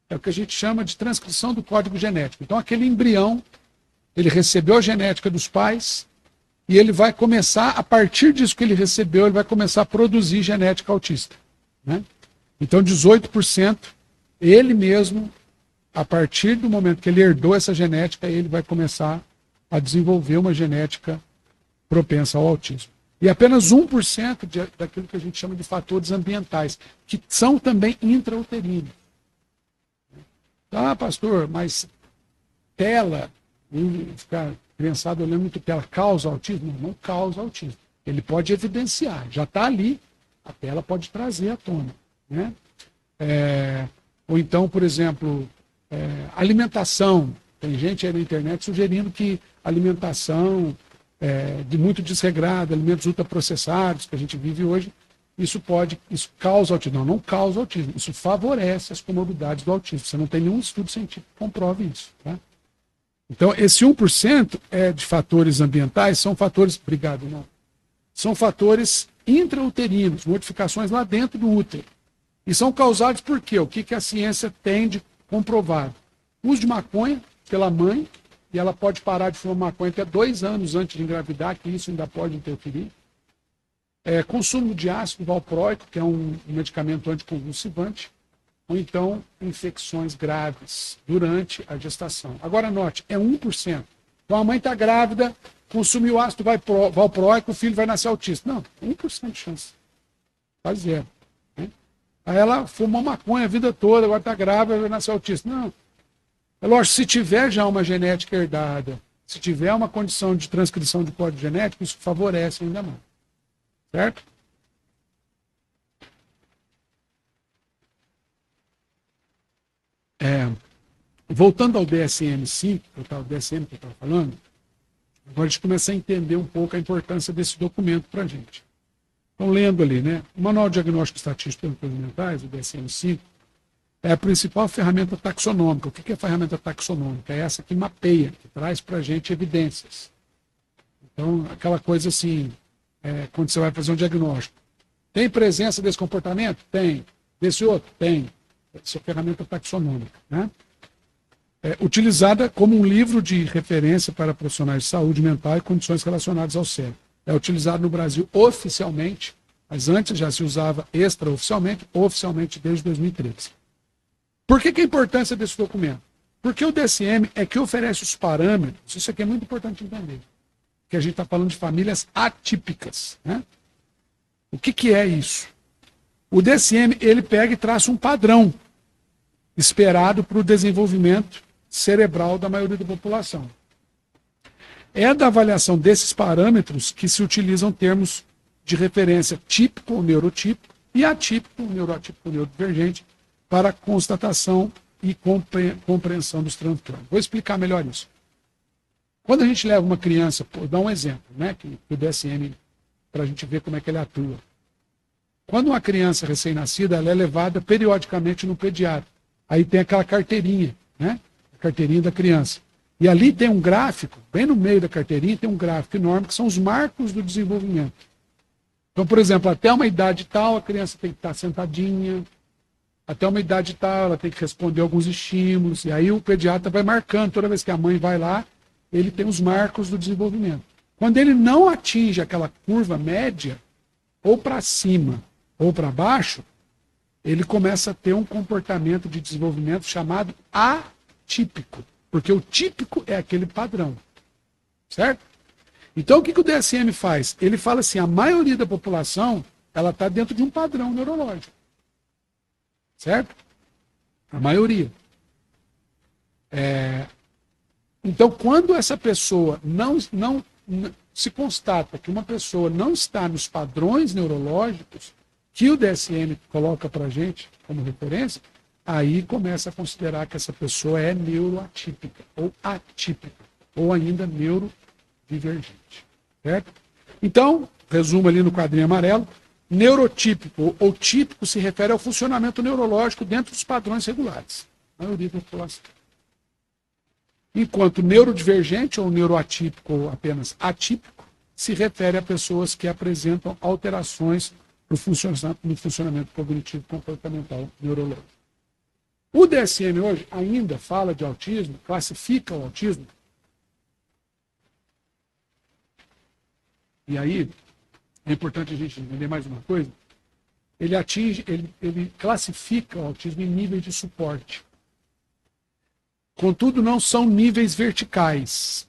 É o que a gente chama de transcrição do código genético. Então, aquele embrião, ele recebeu a genética dos pais e ele vai começar, a partir disso que ele recebeu, ele vai começar a produzir genética autista. Né? Então, 18%, ele mesmo, a partir do momento que ele herdou essa genética, ele vai começar a desenvolver uma genética propensa ao autismo. E apenas 1% daquilo que a gente chama de fatores ambientais, que são também intrauterinos. Ah, pastor, mas tela, ficar criançado olhando muito tela, causa autismo? Não causa autismo. Ele pode evidenciar, já está ali, a tela pode trazer à tona. Né? Ou então, por exemplo, alimentação. Tem gente aí na internet sugerindo que alimentação de muito desregrada, alimentos ultraprocessados que a gente vive hoje, isso causa autismo. Não causa autismo, isso favorece as comorbidades do autismo. Você não tem nenhum estudo científico que comprove isso. Tá? Então, esse 1% de fatores ambientais são fatores. Obrigado, não. São fatores intrauterinos, modificações lá dentro do útero. E são causados por quê? O que a ciência tem de comprovado? O uso de maconha pela mãe, e ela pode parar de fumar maconha até 2 anos antes de engravidar, que isso ainda pode interferir. Consumo de ácido valproico, que é um medicamento anticonvulsivante, ou então infecções graves durante a gestação. Agora, note, é 1%. Então, a mãe está grávida, consumiu ácido valproico, o filho vai nascer autista. Não, 1% de chance. Quase zero. Né? Aí ela fumou maconha a vida toda, agora está grávida, vai nascer autista. Não. É lógico, se tiver já uma genética herdada, se tiver uma condição de transcrição de código genético, isso favorece ainda mais. Certo? Voltando ao DSM-5, o DSM que eu estava falando, agora a gente começa a entender um pouco a importância desse documento para a gente. Então, lendo ali, né? O Manual de Diagnóstico Estatístico e Transtornos Mentais, o DSM-5, é a principal ferramenta taxonômica. O que é ferramenta taxonômica? É essa que mapeia, que traz para a gente evidências. Então, aquela coisa assim, quando você vai fazer um diagnóstico. Tem presença desse comportamento? Tem. Desse outro? Tem. Essa é a ferramenta taxonômica. Né? Utilizada como um livro de referência para profissionais de saúde mental e condições relacionadas ao cérebro. É utilizado no Brasil oficialmente, mas antes já se usava extraoficialmente, oficialmente desde 2013. Por que a importância desse documento? Porque o DSM é que oferece os parâmetros, isso aqui é muito importante entender, que a gente está falando de famílias atípicas. Né? O que é isso? O DSM, ele pega e traça um padrão esperado para o desenvolvimento cerebral da maioria da população. É da avaliação desses parâmetros que se utilizam termos de referência típico ou neurotípico e atípico, neuroatípico ou neurodivergente, para constatação e compreensão dos transtornos. Vou explicar melhor isso. Quando a gente leva uma criança, vou dar um exemplo, né, que o DSM, para a gente ver como é que ele atua. Quando uma criança recém-nascida, ela é levada periodicamente no pediatra. Aí tem aquela carteirinha, né, a carteirinha da criança. E ali tem um gráfico, bem no meio da carteirinha tem um gráfico enorme, que são os marcos do desenvolvimento. Então, por exemplo, até uma idade tal, a criança tem que estar sentadinha, até uma idade tal, ela tem que responder alguns estímulos, e aí o pediatra vai marcando, toda vez que a mãe vai lá, ele tem os marcos do desenvolvimento. Quando ele não atinge aquela curva média, ou para cima ou para baixo, ele começa a ter um comportamento de desenvolvimento chamado atípico, porque o típico é aquele padrão, certo? Então o que o DSM faz? Ele fala assim, a maioria da população, ela está dentro de um padrão neurológico, certo? A maioria. Então, quando essa pessoa não se constata que uma pessoa não está nos padrões neurológicos que o DSM coloca para a gente como referência, aí começa a considerar que essa pessoa é neuroatípica, ou atípica, ou ainda neurodivergente. Certo? Então, resumo ali no quadrinho amarelo, neurotípico ou típico se refere ao funcionamento neurológico dentro dos padrões regulares. A maioria da população. Enquanto neurodivergente ou neuroatípico ou apenas atípico se refere a pessoas que apresentam alterações no funcionamento cognitivo comportamental neurológico. O DSM hoje ainda fala de autismo, classifica o autismo. E aí, é importante a gente entender mais uma coisa. Ele classifica o autismo em níveis de suporte. Contudo, não são níveis verticais.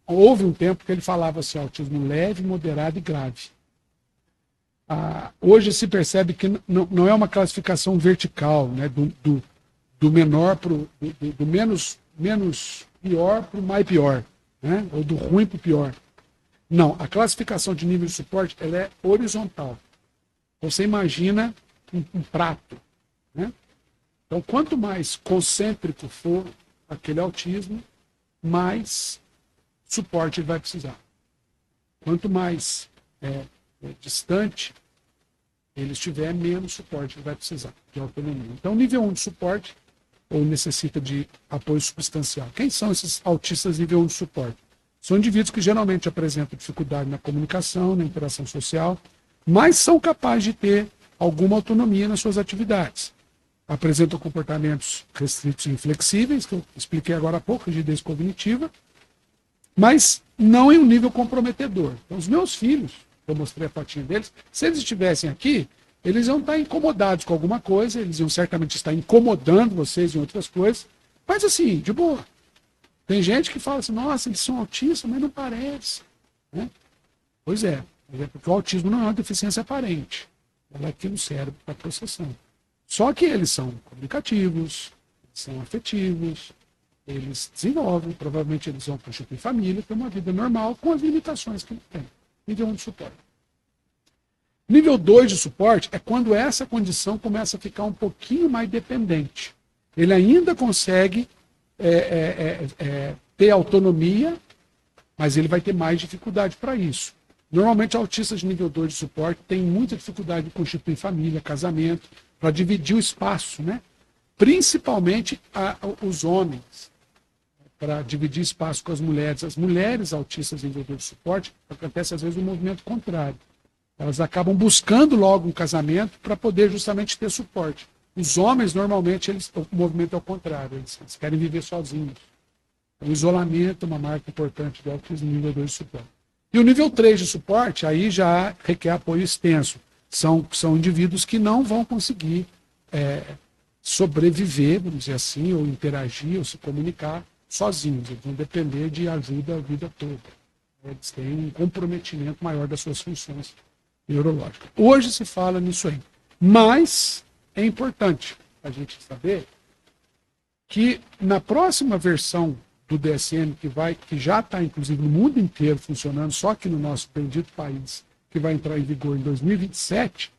Houve um tempo que ele falava assim, autismo leve, moderado e grave. Hoje se percebe que não é uma classificação vertical, né, do menor do menos pior para o mais pior, né, ou do ruim para o pior. Não, a classificação de nível de suporte ela é horizontal. Você imagina um prato, né? Então, quanto mais concêntrico for aquele autismo, mais suporte ele vai precisar. Quanto mais distante ele estiver, menos suporte ele vai precisar de autonomia. Então, nível 1 de suporte, ou necessita de apoio substancial. Quem são esses autistas nível 1 de suporte? São indivíduos que geralmente apresentam dificuldade na comunicação, na interação social, mas são capazes de ter alguma autonomia nas suas atividades. Apresentam comportamentos restritos e inflexíveis, que eu expliquei agora há pouco, rigidez cognitiva, mas não em um nível comprometedor. Então, os meus filhos, eu mostrei a fotinha deles, se eles estivessem aqui, eles iam estar incomodados com alguma coisa, eles iam certamente estar incomodando vocês em outras coisas, mas assim, de boa. Tem gente que fala assim, nossa, eles são autistas, mas não parece. Né? Pois é, porque o autismo não é uma deficiência aparente. Ela é aqui no cérebro para processão. Só que eles são comunicativos, são afetivos, eles desenvolvem, provavelmente eles vão constituir família, ter uma vida normal com as limitações que tem. Nível 1 de suporte. Nível 2 de suporte é quando essa condição começa a ficar um pouquinho mais dependente. Ele ainda consegue ter autonomia, mas ele vai ter mais dificuldade para isso. Normalmente, autistas de nível 2 de suporte têm muita dificuldade de constituir família, casamento, para dividir o espaço, né? Principalmente os homens, para dividir espaço com as mulheres. As mulheres autistas de nível 2 de suporte, acontece às vezes um movimento contrário. Elas acabam buscando logo um casamento para poder justamente ter suporte. Os homens, normalmente, o movimento é o contrário. Eles querem viver sozinhos. O isolamento é uma marca importante do autismo nível 2 de suporte. E o nível 3 de suporte, aí já requer apoio extenso. São indivíduos que não vão conseguir sobreviver, vamos dizer assim, ou interagir, ou se comunicar sozinhos. Eles vão depender de ajuda a vida toda. Eles têm um comprometimento maior das suas funções neurológicas. Hoje se fala nisso aí. Mas é importante a gente saber que na próxima versão do DSM, que já está, inclusive, no mundo inteiro funcionando, só que no nosso bendito país, que vai entrar em vigor em 2027,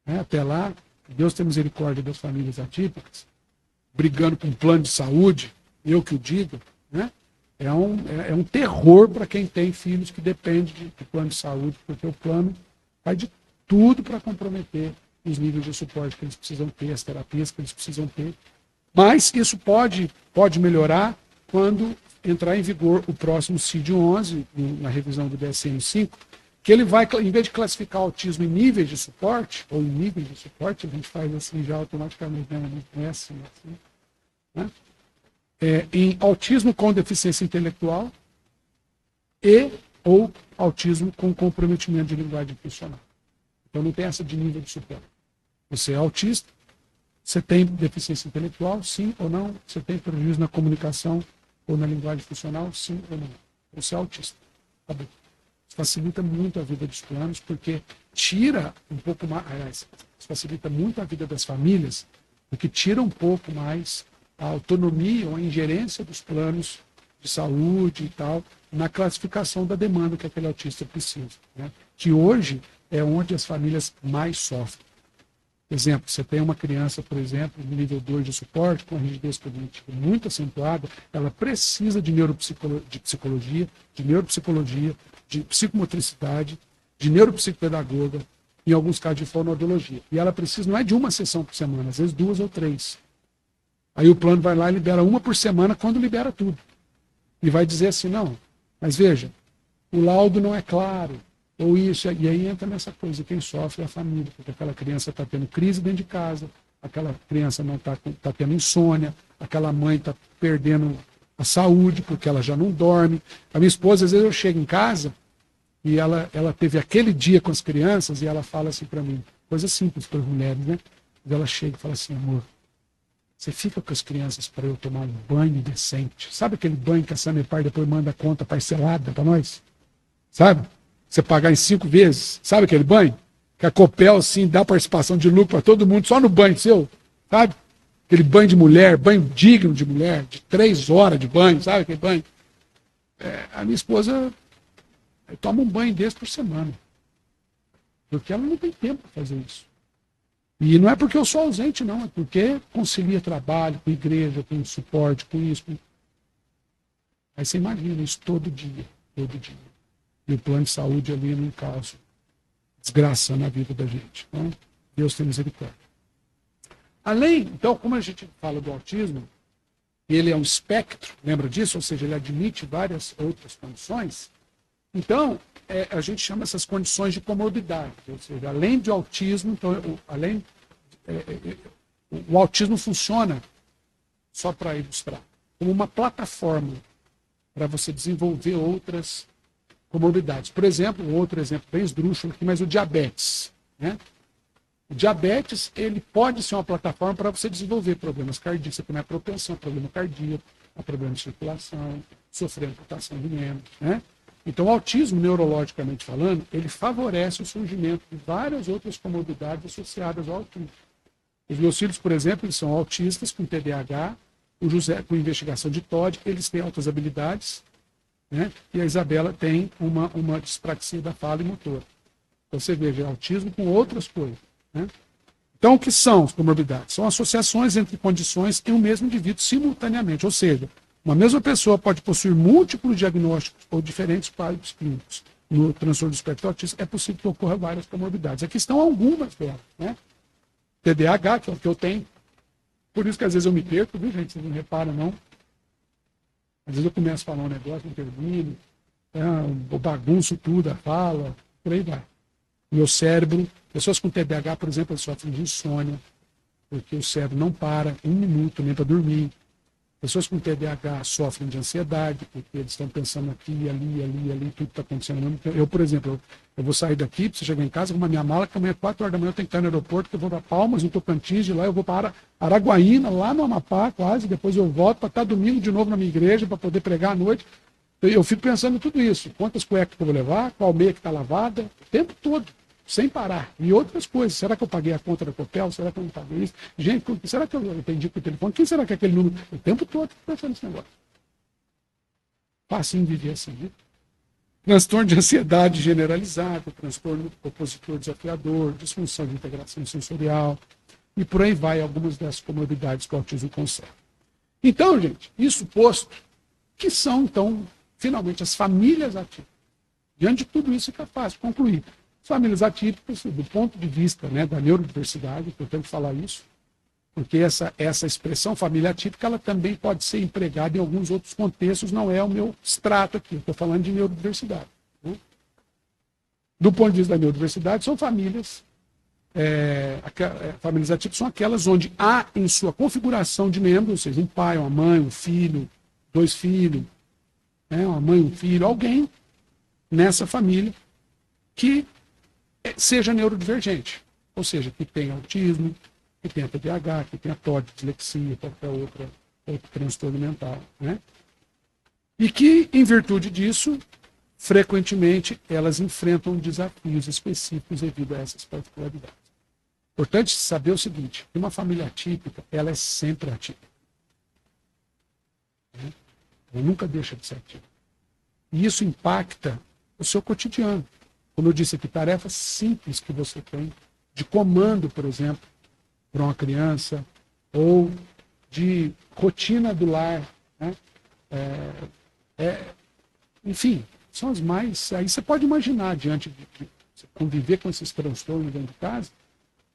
né, até lá, Deus tem misericórdia das famílias atípicas, brigando com um plano de saúde, eu que o digo, né, é um terror para quem tem filhos que dependem de plano de saúde, porque o plano faz de tudo para comprometer os níveis de suporte que eles precisam ter, as terapias que eles precisam ter. Mas isso pode melhorar quando entrar em vigor o próximo CID-11, na revisão do DSM-5, que ele vai, em vez de classificar o autismo em níveis de suporte, ou em níveis de suporte, a gente faz assim já automaticamente, né? Não é assim, né? Em autismo com deficiência intelectual e ou autismo com comprometimento de linguagem funcional. Então não tem essa de nível de suporte. Você é autista, você tem deficiência intelectual, sim ou não? Você tem prejuízo na comunicação ou na linguagem funcional, sim ou não? Você é autista. Tá bom. Isso facilita muito a vida dos planos, porque tira um pouco mais, facilita muito a vida das famílias, porque tira um pouco mais a autonomia ou a ingerência dos planos de saúde e tal, na classificação da demanda que aquele autista precisa, né? Que hoje é onde as famílias mais sofrem. Exemplo, você tem uma criança, por exemplo, no nível 2 de suporte, com a rigidez cognitiva muito acentuada, ela precisa de neuropsicologia, de psicomotricidade, de neuropsicopedagoga, em alguns casos de fonoaudiologia. E ela precisa, não é de uma sessão por semana, às vezes 2 ou 3. Aí o plano vai lá e libera uma por semana quando libera tudo. E vai dizer assim, não, mas veja, o laudo não é claro, ou isso, e aí entra nessa coisa, quem sofre é a família, porque aquela criança está tendo crise dentro de casa, aquela criança não está tendo insônia, aquela mãe está perdendo a saúde, porque ela já não dorme. A minha esposa, às vezes eu chego em casa, e ela teve aquele dia com as crianças, e ela fala assim para mim, coisa simples para as mulheres, né? E ela chega e fala assim, amor, você fica com as crianças para eu tomar um banho decente. Sabe aquele banho que a Sanepar depois manda a conta parcelada para nós? Sabe? Você pagar em 5 vezes. Sabe aquele banho? Que a Copel, assim, dá participação de lucro para todo mundo só no banho seu. Sabe? Aquele banho de mulher, banho digno de mulher, de 3 horas de banho. Sabe aquele banho? A minha esposa toma um banho desse por semana. Porque ela não tem tempo para fazer isso. E não é porque eu sou ausente, não, é porque concilia trabalho com igreja, com suporte, com isso. Aí você imagina isso todo dia, todo dia. E o plano de saúde ali num caos, desgraçando a vida da gente. Então, Deus tem misericórdia. Além, então, como a gente fala do autismo, ele é um espectro, lembra disso? Ou seja, ele admite várias outras condições. Então, a gente chama essas condições de comorbidade. Ou seja, além de autismo, então, o autismo funciona, só para ilustrar, como uma plataforma para você desenvolver outras comorbidades. Por exemplo, outro exemplo bem esdrúxulo aqui, mas o diabetes. Né? O diabetes, ele pode ser uma plataforma para você desenvolver problemas cardíacos, você tem a propensão a problema cardíaco, a problema de circulação, sofrer amputação de membros. Né? Então, o autismo, neurologicamente falando, ele favorece o surgimento de várias outras comorbidades associadas ao autismo. Os meus filhos, por exemplo, eles são autistas com TDAH, o José com investigação de TOD, eles têm altas habilidades, né? E a Isabela tem uma dispraxia da fala e motor. Então, você veja, autismo com outras coisas. Né? Então, o que são as comorbidades? São associações entre condições em um mesmo indivíduo simultaneamente, ou seja, uma mesma pessoa pode possuir múltiplos diagnósticos ou diferentes quadros clínicos. No transtorno do espectro autista é possível que ocorra várias comorbidades. Aqui estão algumas delas. Né? TDAH, que é o que eu tenho. Por isso que às vezes eu me perco, viu, gente? Vocês não reparam, não. Às vezes eu começo a falar um negócio, não termino, eu bagunço tudo, a fala, por aí vai. Meu cérebro, pessoas com TDAH, por exemplo, eles sofrem de insônia, porque o cérebro não para um minuto nem para dormir. Pessoas com TDAH sofrem de ansiedade, porque eles estão pensando aqui, ali, tudo está acontecendo ao mesmo tempo. Eu, por exemplo, eu vou sair daqui, preciso chegar em casa com a minha mala, que amanhã, 4 horas da manhã, eu tenho que estar no aeroporto, que eu vou para Palmas, no Tocantins, de lá eu vou para Araguaína, lá no Amapá, quase, depois eu volto para estar domingo de novo na minha igreja, para poder pregar à noite. Eu fico pensando em tudo isso, quantas cuecas que eu vou levar, qual meia que está lavada, o tempo todo, sem parar. E outras coisas, será que eu paguei a conta da Copel? Será que eu não paguei isso? Gente, será que eu entendi por telefone? Quem será que é aquele número? O tempo todo pensando nesse negócio. Facinho viver assim, né? Transtorno de ansiedade generalizado, transtorno opositor desafiador, disfunção de integração sensorial, e por aí vai algumas das comorbidades que o autismo consegue. Então, gente, isso posto, que são, então, finalmente, as famílias atípicas. Diante de tudo isso, fica fácil concluir. As famílias atípicas, do ponto de vista, né, da neurodiversidade, eu tenho que falar isso, porque essa expressão família atípica, ela também pode ser empregada em alguns outros contextos, não é o meu extrato aqui, eu estou falando de neurodiversidade. Né? Do ponto de vista da neurodiversidade, são famílias atípicas são aquelas onde há em sua configuração de membros, ou seja, um pai, uma mãe, um filho, 2 filhos, né, uma mãe, um filho, alguém nessa família que seja neurodivergente, ou seja, que tenha autismo, que tenha TDAH, que tenha TOD, dislexia, qualquer outro transtorno mental. Né? E que, em virtude disso, frequentemente elas enfrentam desafios específicos devido a essas particularidades. Importante saber o seguinte, que uma família atípica, ela é sempre atípica. Né? Ela nunca deixa de ser atípica. E isso impacta o seu cotidiano. Como eu disse aqui, tarefas simples que você tem, de comando, por exemplo, para uma criança, ou de rotina do lar. Né? Enfim, são as mais... Aí você pode imaginar, diante de conviver com esses transtornos dentro de casa,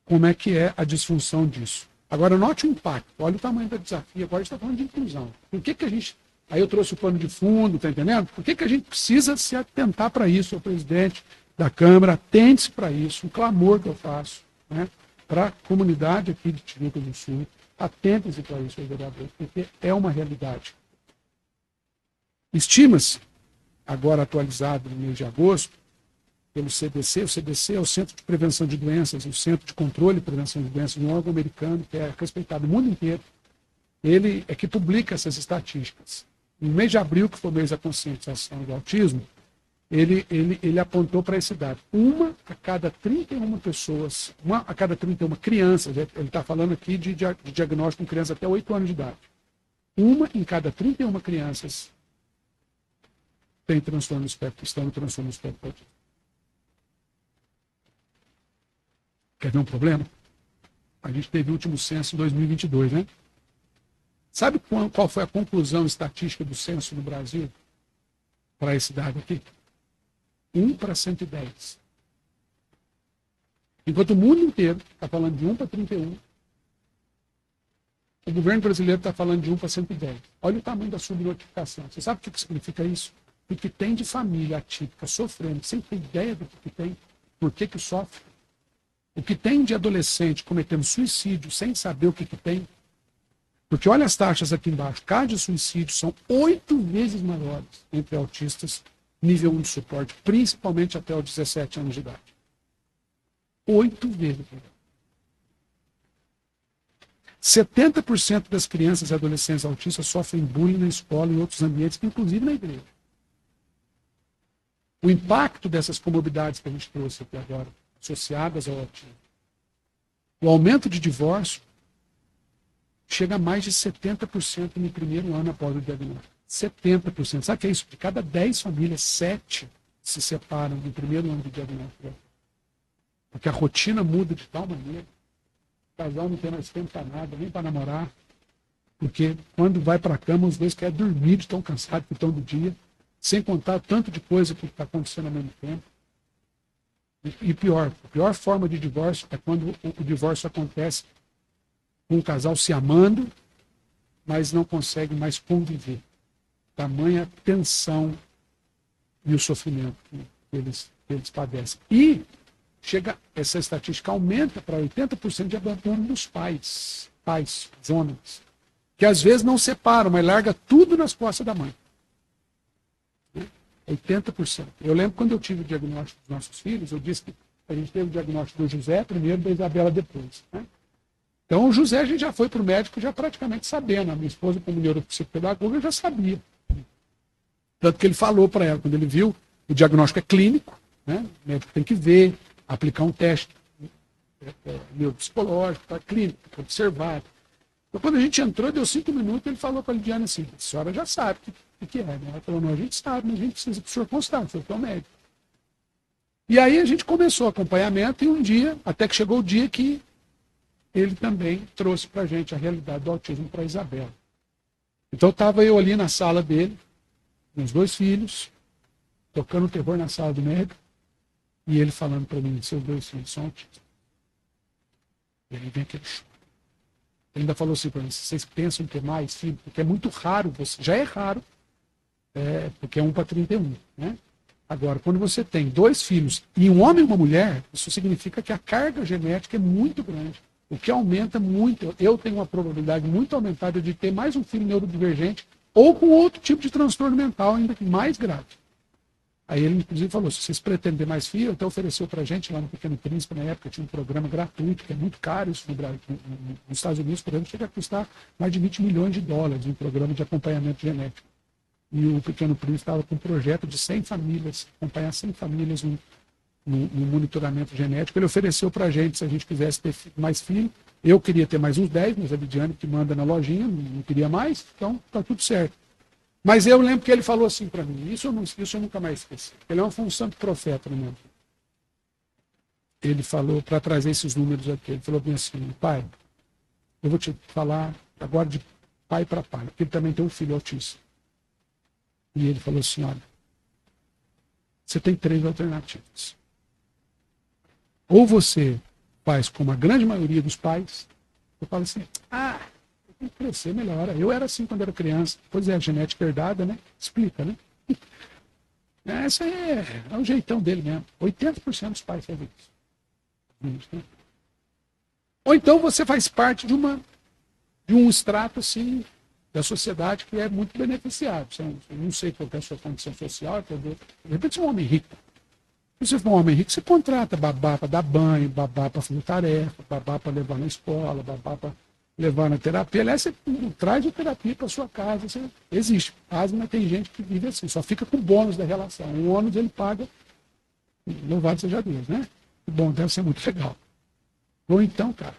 como é que é a disfunção disso. Agora, note o impacto. Olha o tamanho do desafio. Agora a gente está falando de inclusão. Por que a gente... Aí eu trouxe o pano de fundo, está entendendo? Por que a gente precisa se atentar para isso, o presidente da Câmara, atente-se para isso, um clamor que eu faço, né, para a comunidade aqui de Tijuca do Sul, atentem-se para isso, vereador, porque é uma realidade. Estima-se, agora atualizado no mês de agosto, pelo CDC, o CDC é o Centro de Prevenção de Doenças, o Centro de Controle e Prevenção de Doenças, um órgão americano que é respeitado no mundo inteiro, ele é que publica essas estatísticas. No mês de abril, que foi o mês da conscientização do autismo, ele apontou para esse dado. 1 a cada 31 pessoas, 1 a cada 31 crianças, ele está falando aqui de diagnóstico com crianças até 8 anos de idade. 1 em cada 31 crianças tem transtorno do espectro, estão no transtorno do espectro autista. Quer ver um problema? A gente teve o último censo em 2022, né? Sabe qual foi a conclusão estatística do censo no Brasil? Para esse dado aqui? 1 para 110. Enquanto o mundo inteiro está falando de 1 para 31, o governo brasileiro está falando de 1 para 110. Olha o tamanho da subnotificação. Você sabe o que significa isso? O que tem de família atípica sofrendo, sem ter ideia do que tem, por que sofre. O que tem de adolescente cometendo suicídio sem saber o que tem. Porque olha as taxas aqui embaixo. Casos de suicídio são 8 vezes maiores entre autistas nível 1 de suporte, principalmente até os 17 anos de idade. 8 vezes. 70% das crianças e adolescentes autistas sofrem bullying na escola e em outros ambientes, inclusive na igreja. O impacto dessas comorbidades que a gente trouxe aqui agora, associadas ao autismo. O aumento de divórcio chega a mais de 70% no primeiro ano após o diagnóstico. 70%. Sabe o que é isso? De cada 10 famílias, 7 se separam no primeiro ano de diagnóstico. Porque a rotina muda de tal maneira. O casal não tem mais tempo para nada, nem para namorar. Porque quando vai para a cama, os dois querem dormir de tão cansados que estão do dia. Sem contar o tanto de coisa que está acontecendo ao mesmo tempo. E pior, a pior forma de divórcio é quando o divórcio acontece com o casal se amando, mas não consegue mais conviver. Tamanha tensão e o sofrimento que eles padecem. E essa estatística aumenta para 80% de abandono dos pais, homens, que às vezes não separam, mas larga tudo nas costas da mãe. 80%. Eu lembro quando eu tive o diagnóstico dos nossos filhos, eu disse que a gente teve o diagnóstico do José primeiro, da Isabela depois. Né? Então o José a gente já foi para o médico já praticamente sabendo. A minha esposa, como neuropsicopedagoga, já sabia. Tanto que ele falou para ela, quando ele viu, o diagnóstico é clínico, né? O médico tem que ver, aplicar um teste neuropsicológico, tá? Clínico, observar. Então quando a gente entrou, deu 5 minutos, ele falou para a Lidiane assim, a senhora já sabe o que é, né? Ela falou, não, a gente sabe, mas a gente precisa que o senhor constate, o senhor que é o médico. E aí a gente começou o acompanhamento e um dia, até que chegou o dia que ele também trouxe para a gente a realidade do autismo para a Isabela. Então estava eu ali na sala dele, com os 2 filhos, tocando terror na sala do médico, e ele falando para mim, seus 2 filhos são autistas. E aí vem aquele choro. Ele ainda falou assim para mim, vocês pensam em ter mais filhos? Porque é muito raro, já é raro, porque é 1 para 31, né? Agora, quando você tem 2 filhos e um homem e uma mulher, isso significa que a carga genética é muito grande, o que aumenta muito. Eu tenho uma probabilidade muito aumentada de ter mais um filho neurodivergente ou com outro tipo de transtorno mental ainda mais grave. Aí ele, inclusive, falou, se vocês pretendem mais filho, até ofereceu para a gente lá no Pequeno Príncipe, na época, tinha um programa gratuito, que é muito caro isso no Brasil. Nos Estados Unidos, por exemplo, chega a custar mais de $20 milhões, um programa de acompanhamento genético. E o Pequeno Príncipe estava com um projeto de 100 famílias, acompanhar 100 famílias no monitoramento genético. Ele ofereceu para a gente, se a gente quisesse ter mais filho. Eu queria ter mais uns 10, mas a Lidiane, que manda na lojinha, não queria mais, então está tudo certo. Mas eu lembro que ele falou assim para mim, isso eu nunca mais esqueci. Ele é um santo profeta no meu. Ele falou, para trazer esses números aqui, ele falou bem assim, pai, eu vou te falar agora de pai para pai, porque ele também tem um filho autista. E ele falou assim, olha, você tem 3 alternativas. Ou você faz como a grande maioria dos pais, eu falo assim, tem que crescer melhor. Eu era assim quando era criança. Pois é, a genética herdada, né? Explica, né? Esse é o jeitão dele mesmo. 80% dos pais fazem isso. Ou então você faz parte de um extrato assim, da sociedade que é muito beneficiado. Eu não sei qual é a sua condição social, de repente você é um homem rico. Se você for um homem rico, você contrata babá para dar banho, babá para fazer tarefa, babá para levar na escola, babá para levar na terapia. Aliás, você traz a terapia para sua casa. Existe. Mas tem gente que vive assim, só fica com o bônus da relação. O ônus ele paga, louvado seja Deus, né? Bom, deve ser muito legal. Ou então, cara,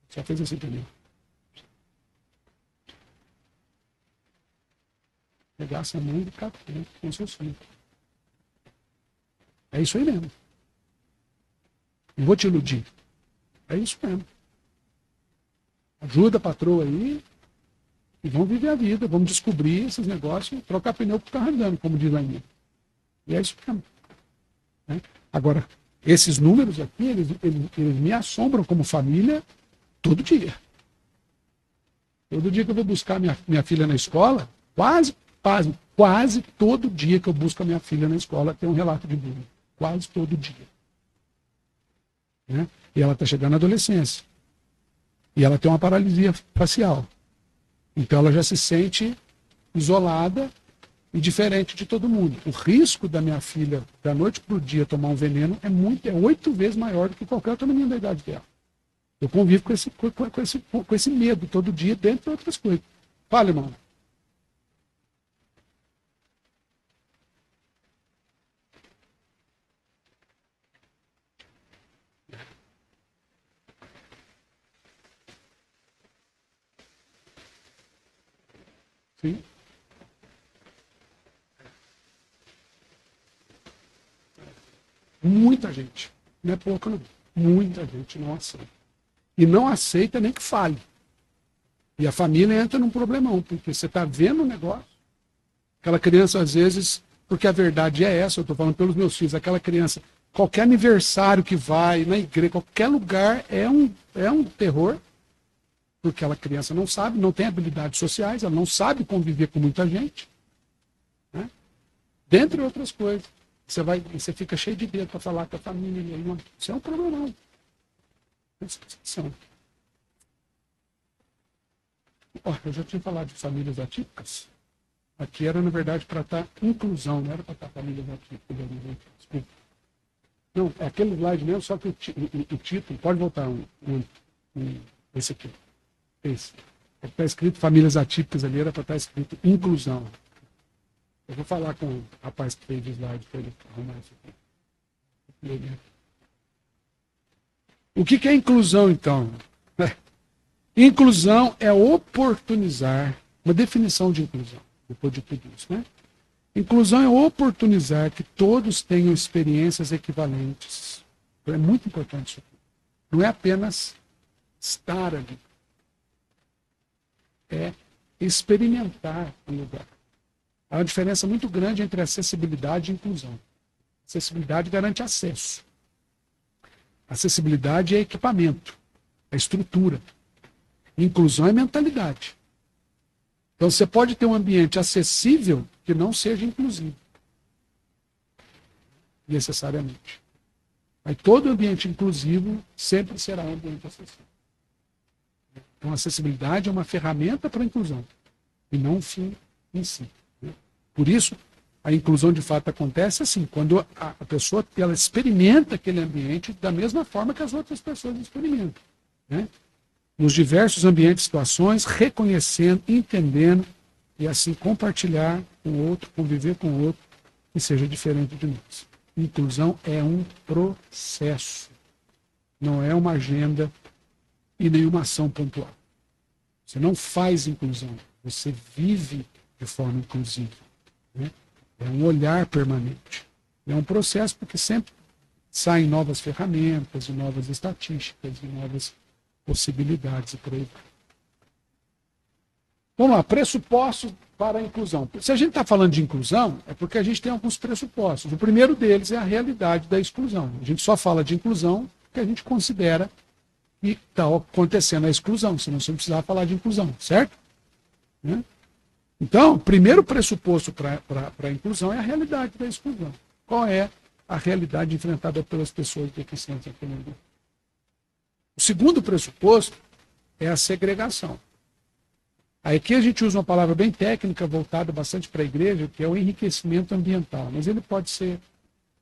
só fez assim também. Pegasse a mão e ficar com seus filhos. É isso aí mesmo. Não vou te iludir. É isso mesmo. Ajuda a patroa aí e vamos viver a vida, vamos descobrir esses negócios, trocar pneu para o carro andando, como diz lá em mim. E é isso mesmo. Né? Agora, esses números aqui, eles me assombram como família todo dia. Todo dia que eu vou buscar minha filha na escola, quase todo dia que eu busco a minha filha na escola tem um relato de bullying. Quase todo dia. Né? E ela está chegando na adolescência. E ela tem uma paralisia facial. Então ela já se sente isolada e diferente de todo mundo. O risco da minha filha, da noite para o dia, tomar um veneno é 8 vezes maior do que qualquer outra menina da idade dela. Eu convivo com esse medo todo dia, dentre outras coisas. Fala, irmão. Sim. Muita gente. Não é pouco, não. Muita gente não aceita. E não aceita nem que fale. E a família entra num problemão, porque você está vendo o negócio. Aquela criança, às vezes, porque a verdade é essa, eu estou falando pelos meus filhos, aquela criança, qualquer aniversário que vai, na igreja, qualquer lugar, é um terror, porque aquela criança não sabe, não tem habilidades sociais, ela não sabe conviver com muita gente. Né? Dentre outras coisas. Você fica cheio de dedo para falar com a família. Isso é um problemão. Eu já tinha falado de famílias atípicas. Aqui era, na verdade, para estar inclusão, não era para estar famílias atípicas. Desculpa. Não, é aquele slide mesmo, só que o título, pode voltar esse aqui. Esse. Está escrito famílias atípicas ali, era para estar escrito inclusão. Eu vou falar com o rapaz que fez o slide para ele arrumar isso aqui. O que é inclusão, então? Inclusão é oportunizar, uma definição de inclusão, depois de tudo isso, né? Inclusão é oportunizar que todos tenham experiências equivalentes. Então é muito importante isso aqui. Não é apenas estar ali. É experimentar o lugar. Há uma diferença muito grande entre acessibilidade e inclusão. Acessibilidade garante acesso. Acessibilidade é equipamento, é estrutura. Inclusão é mentalidade. Então você pode ter um ambiente acessível que não seja inclusivo. Necessariamente. Mas todo ambiente inclusivo sempre será um ambiente acessível. Então a acessibilidade é uma ferramenta para a inclusão e não um fim em si. Por isso, a inclusão de fato acontece assim, quando a pessoa ela experimenta aquele ambiente da mesma forma que as outras pessoas experimentam. Né? Nos diversos ambientes e situações, reconhecendo, entendendo e assim compartilhar com o outro, conviver com o outro que seja diferente de nós. Inclusão é um processo, não é uma agenda e nenhuma ação pontual. Você não faz inclusão, você vive de forma inclusiva. Né? É um olhar permanente. É um processo porque sempre saem novas ferramentas, e novas estatísticas, e novas possibilidades e por aí vai. Vamos lá, pressupostos para a inclusão. Se a gente está falando de inclusão, é porque a gente tem alguns pressupostos. O primeiro deles é a realidade da exclusão. A gente só fala de inclusão porque a gente considera que está acontecendo a exclusão, senão você não precisava falar de inclusão, certo? Né? Então, o primeiro pressuposto para a inclusão é a realidade da exclusão. Qual é a realidade enfrentada pelas pessoas deficientes aqui no mundo? O segundo pressuposto é a segregação. Aqui a gente usa uma palavra bem técnica, voltada bastante para a igreja, que é o enriquecimento ambiental. Mas ele pode ser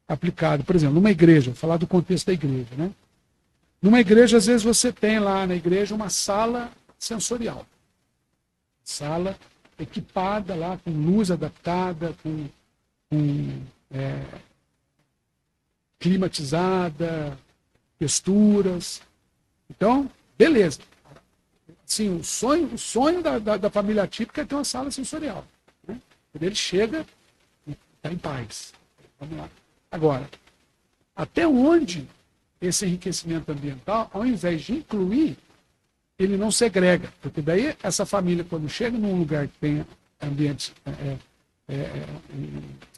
aplicado, por exemplo, numa igreja, vou falar do contexto da igreja. Né? Numa igreja, às vezes você tem lá na igreja uma sala sensorial. Sala equipada lá com luz adaptada, com climatizada, texturas. Então, beleza. Sim, o sonho da família típica é ter uma sala sensorial. Né? Quando ele chega, está em paz. Vamos lá. Agora, até onde esse enriquecimento ambiental, ao invés de incluir, ele não segrega. Porque daí essa família, quando chega num lugar que tem ambiente,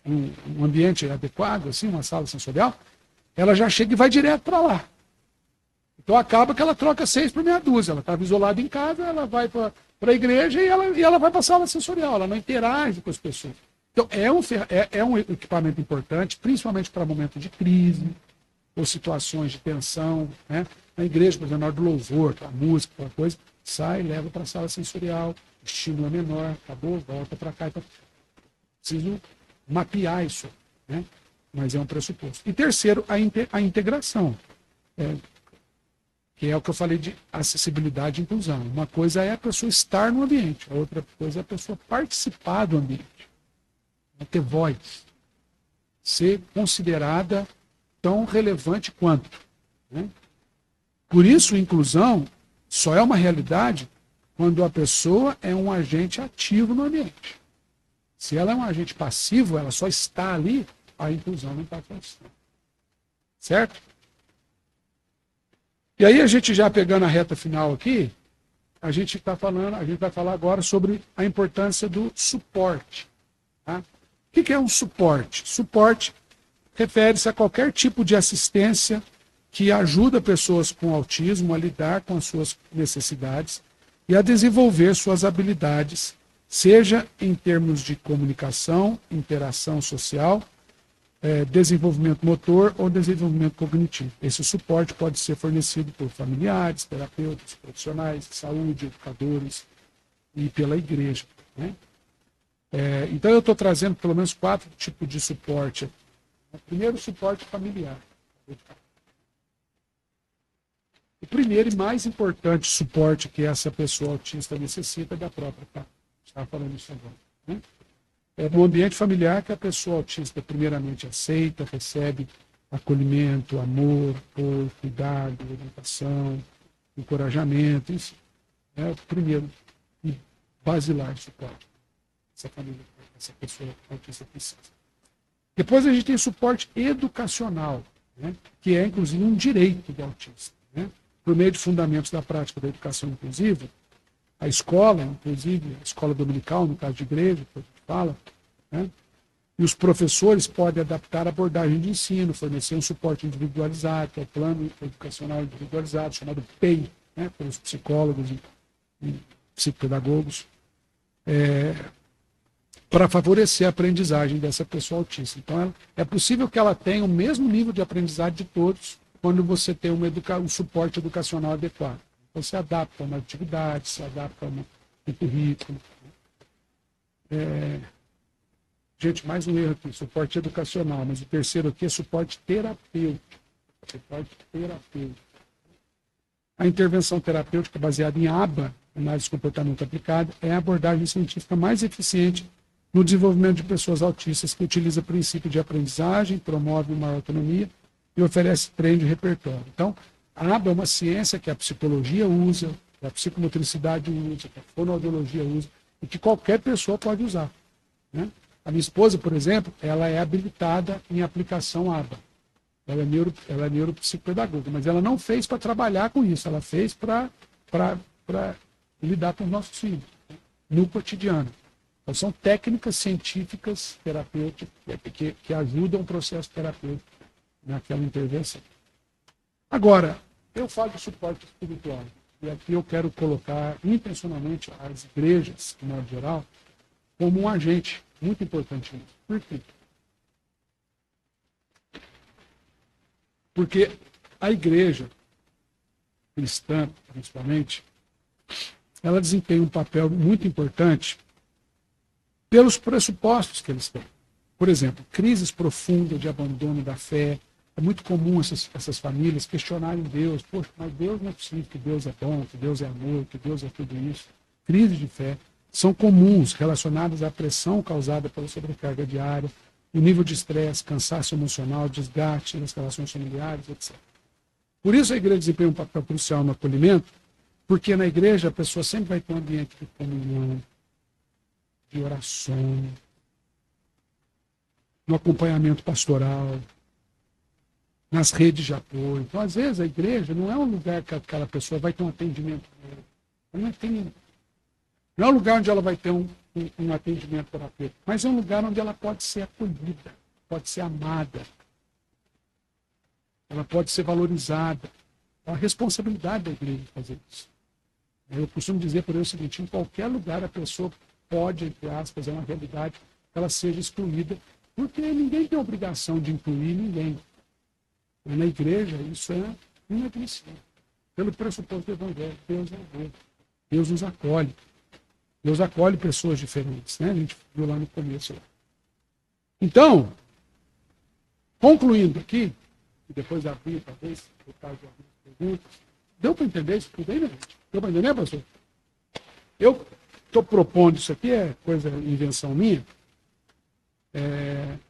um ambiente adequado, assim, uma sala sensorial, ela já chega e vai direto para lá. Então acaba que ela troca 6 por meia dúzia. Ela estava isolada em casa, ela vai para a igreja e ela vai para a sala sensorial, ela não interage com as pessoas. Então é um equipamento importante, principalmente para momentos de crise, ou situações de tensão, né? Na igreja, por exemplo, na hora do louvor, a música, aquela coisa, sai, leva para a sala sensorial, o estímulo é menor, acabou, volta para cá. Preciso mapear isso, né? Mas é um pressuposto. E terceiro, a integração, que é o que eu falei de acessibilidade e inclusão. Uma coisa é a pessoa estar no ambiente, a outra coisa é a pessoa participar do ambiente, ter voz, ser considerada tão relevante quanto, né? Por isso, inclusão só é uma realidade quando a pessoa é um agente ativo no ambiente. Se ela é um agente passivo, ela só está ali, a inclusão não está acontecendo. Certo? E aí a gente já pegando a reta final aqui, a gente vai falar agora sobre a importância do suporte. Tá? O que é um suporte? Suporte refere-se a qualquer tipo de assistência que ajuda pessoas com autismo a lidar com as suas necessidades e a desenvolver suas habilidades, seja em termos de comunicação, interação social, desenvolvimento motor ou desenvolvimento cognitivo. Esse suporte pode ser fornecido por familiares, terapeutas, profissionais de saúde, educadores e pela igreja, né? Então eu estou trazendo pelo menos 4 tipos de suporte. O primeiro, suporte familiar. O primeiro e mais importante suporte que essa pessoa autista necessita é da própria família. Estava falando isso agora, né? É no ambiente familiar que a pessoa autista primeiramente aceita, recebe acolhimento, amor, apoio, cuidado, orientação, encorajamento, isso é o primeiro e basilar suporte essa família, essa pessoa autista precisa. Depois a gente tem suporte educacional, né, que é inclusive um direito do autista, né? Por meio de fundamentos da prática da educação inclusiva, a escola, inclusive a escola dominical, no caso de igreja, que a gente fala, né? E os professores podem adaptar a abordagem de ensino, fornecer um suporte individualizado, que é o plano educacional individualizado, chamado PEI, né? Pelos psicólogos e psicopedagogos, para favorecer a aprendizagem dessa pessoa autista. Então, é possível que ela tenha o mesmo nível de aprendizagem de todos quando você tem um suporte educacional adequado. Então, se adapta a uma atividade, se adapta a um currículo. Gente, mais um erro aqui, suporte educacional, mas o terceiro aqui é suporte terapêutico. Suporte terapêutico. A intervenção terapêutica baseada em ABA, análise de comportamento aplicada, é a abordagem científica mais eficiente no desenvolvimento de pessoas autistas, que utiliza o princípio de aprendizagem, promove uma autonomia e oferece treino de repertório. Então, a ABA é uma ciência que a psicologia usa, que a psicomotricidade usa, que a fonoaudiologia usa, e que qualquer pessoa pode usar, né? A minha esposa, por exemplo, ela é habilitada em aplicação ABA. Ela é neuropsicopedagoga, mas ela não fez para trabalhar com isso, ela fez para lidar com os nossos filhos, né, no cotidiano. Então, são técnicas científicas terapêuticas que ajudam o processo terapêutico naquela intervenção. Agora, eu falo de suporte espiritual, e aqui eu quero colocar intencionalmente as igrejas, de modo geral, como um agente muito importante nisso. Por quê? Porque a igreja cristã, principalmente, ela desempenha um papel muito importante pelos pressupostos que eles têm. Por exemplo, crises profundas de abandono da fé. É muito comum essas famílias questionarem Deus. Poxa, mas Deus não é possível que Deus é bom, que Deus é amor, que Deus é tudo isso. Crises de fé são comuns, relacionadas à pressão causada pela sobrecarga diária, o nível de estresse, cansaço emocional, desgaste nas relações familiares, etc. Por isso a igreja desempenha um papel crucial no acolhimento, porque na igreja a pessoa sempre vai ter um ambiente de comunhão, de oração, no acompanhamento pastoral, nas redes de apoio. Então, às vezes, a igreja não é um lugar que aquela pessoa vai ter um atendimento. Não é um lugar onde ela vai ter um atendimento terapêutico, mas é um lugar onde ela pode ser acolhida, pode ser amada, ela pode ser valorizada. É a responsabilidade da igreja fazer isso. Eu costumo dizer por ele o seguinte: em qualquer lugar a pessoa pode, entre aspas, é uma realidade, que ela seja excluída, porque ninguém tem obrigação de incluir ninguém. Mas na igreja isso é inadmissível. Pelo pressuposto do Evangelho, Deus é amor. Deus nos acolhe. Deus acolhe pessoas diferentes, né? A gente viu lá no começo. Então, concluindo aqui, e depois abrir, talvez, por causa de algumas perguntas, deu para entender isso tudo aí, né, gente? Deu para entender, pastor? Eu estou propondo isso aqui, é coisa, invenção minha,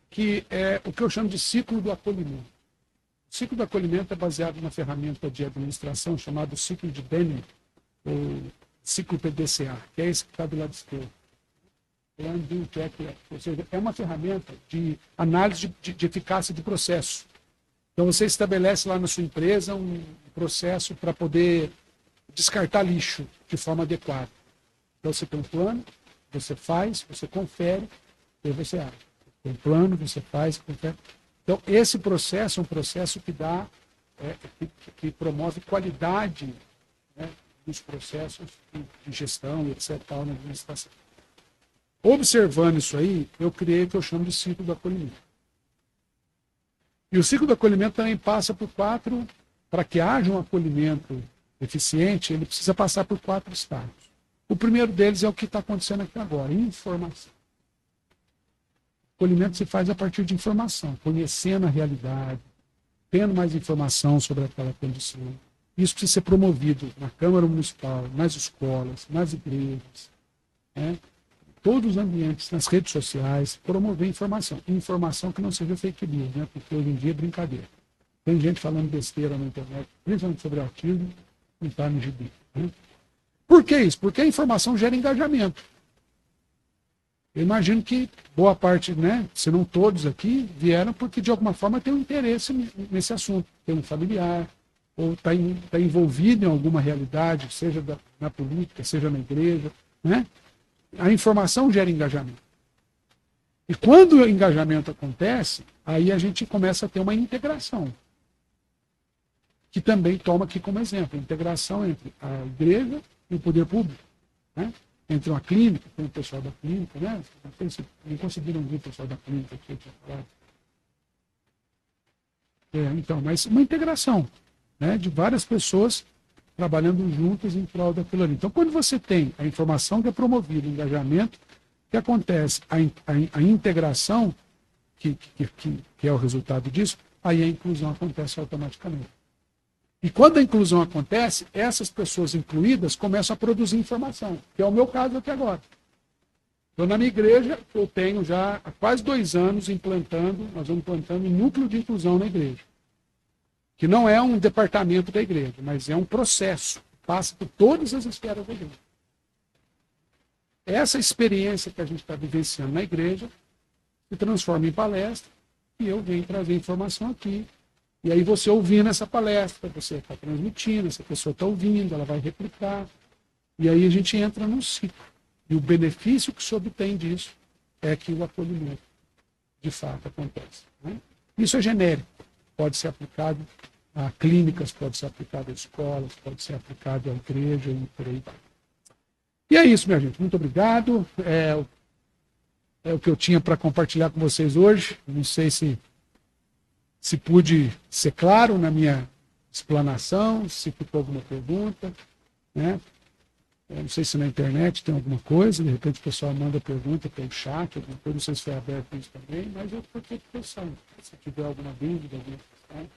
que é o que eu chamo de ciclo do acolhimento. O ciclo do acolhimento é baseado na ferramenta de administração chamada ciclo de Denning, ou ciclo PDCA, que é esse que está do lado esquerdo. Ou seja, é uma ferramenta de análise de eficácia de processo. Então, você estabelece lá na sua empresa um processo para poder descartar lixo de forma adequada. Então, você tem um plano, você faz, você confere, e aí você age. Tem um plano, você faz, confere. Então, esse processo é um processo que dá, que promove qualidade, né, dos processos de gestão, etc., na administração. Observando isso aí, eu criei o que eu chamo de ciclo do acolhimento. E o ciclo do acolhimento também passa por para que haja um acolhimento eficiente, ele precisa passar por 4 estágios. O primeiro deles é o que está acontecendo aqui agora, informação. O acolhimento se faz a partir de informação, conhecendo a realidade, tendo mais informação sobre aquela condição. Isso precisa ser promovido na Câmara Municipal, nas escolas, nas igrejas, né? Todos os ambientes, nas redes sociais, promover informação. Informação que não seja fake news, né? Porque hoje em dia é brincadeira. Tem gente falando besteira na internet, principalmente sobre autismo, não está no gibi. Né? Por que isso? Porque a informação gera engajamento. Eu imagino que boa parte, né, se não todos aqui, vieram porque de alguma forma tem um interesse nesse assunto. Tem um familiar, ou está envolvido em alguma realidade, seja na política, seja na igreja, né? A informação gera engajamento. E quando o engajamento acontece, aí a gente começa a ter uma integração. Que também toma aqui como exemplo, a integração entre a igreja e o poder público. Né? Entre uma clínica, tem o pessoal da clínica, né? Não conseguiram ver o pessoal da clínica aqui, eu tinha falado. Então, mas uma integração, né, de várias pessoas trabalhando juntas em prol daquilo ali. Então, quando você tem a informação que é promovida, o engajamento, que acontece a integração, que é o resultado disso, aí a inclusão acontece automaticamente. E quando a inclusão acontece, essas pessoas incluídas começam a produzir informação, que é o meu caso aqui agora. Então, na minha igreja, eu tenho já há quase 2 anos nós vamos implantando um núcleo de inclusão na igreja. Que não é um departamento da igreja, mas é um processo, passa por todas as esferas da igreja. Essa experiência que a gente está vivenciando na igreja se transforma em palestra e eu venho trazer informação aqui. E aí você ouvindo essa palestra, você está transmitindo, essa pessoa está ouvindo, ela vai replicar. E aí a gente entra num ciclo. E o benefício que se obtém disso é que o acolhimento, de fato, acontece. Né? Isso é genérico. Pode ser aplicado a clínicas, pode ser aplicado a escolas, pode ser aplicado à igreja e por aí vai. E é isso, minha gente. Muito obrigado. É o que eu tinha para compartilhar com vocês hoje. Não sei se pude ser claro na minha explanação, se ficou alguma pergunta, né? Eu não sei se na internet tem alguma coisa, de repente o pessoal manda pergunta pelo chat, alguma coisa, não sei se foi aberto isso também, mas eu estou aqui à disposição. Se tiver alguma dúvida, alguma questão.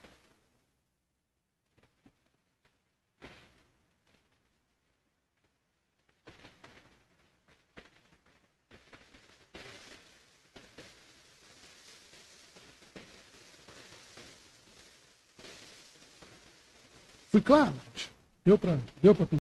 Fui claro? Deu para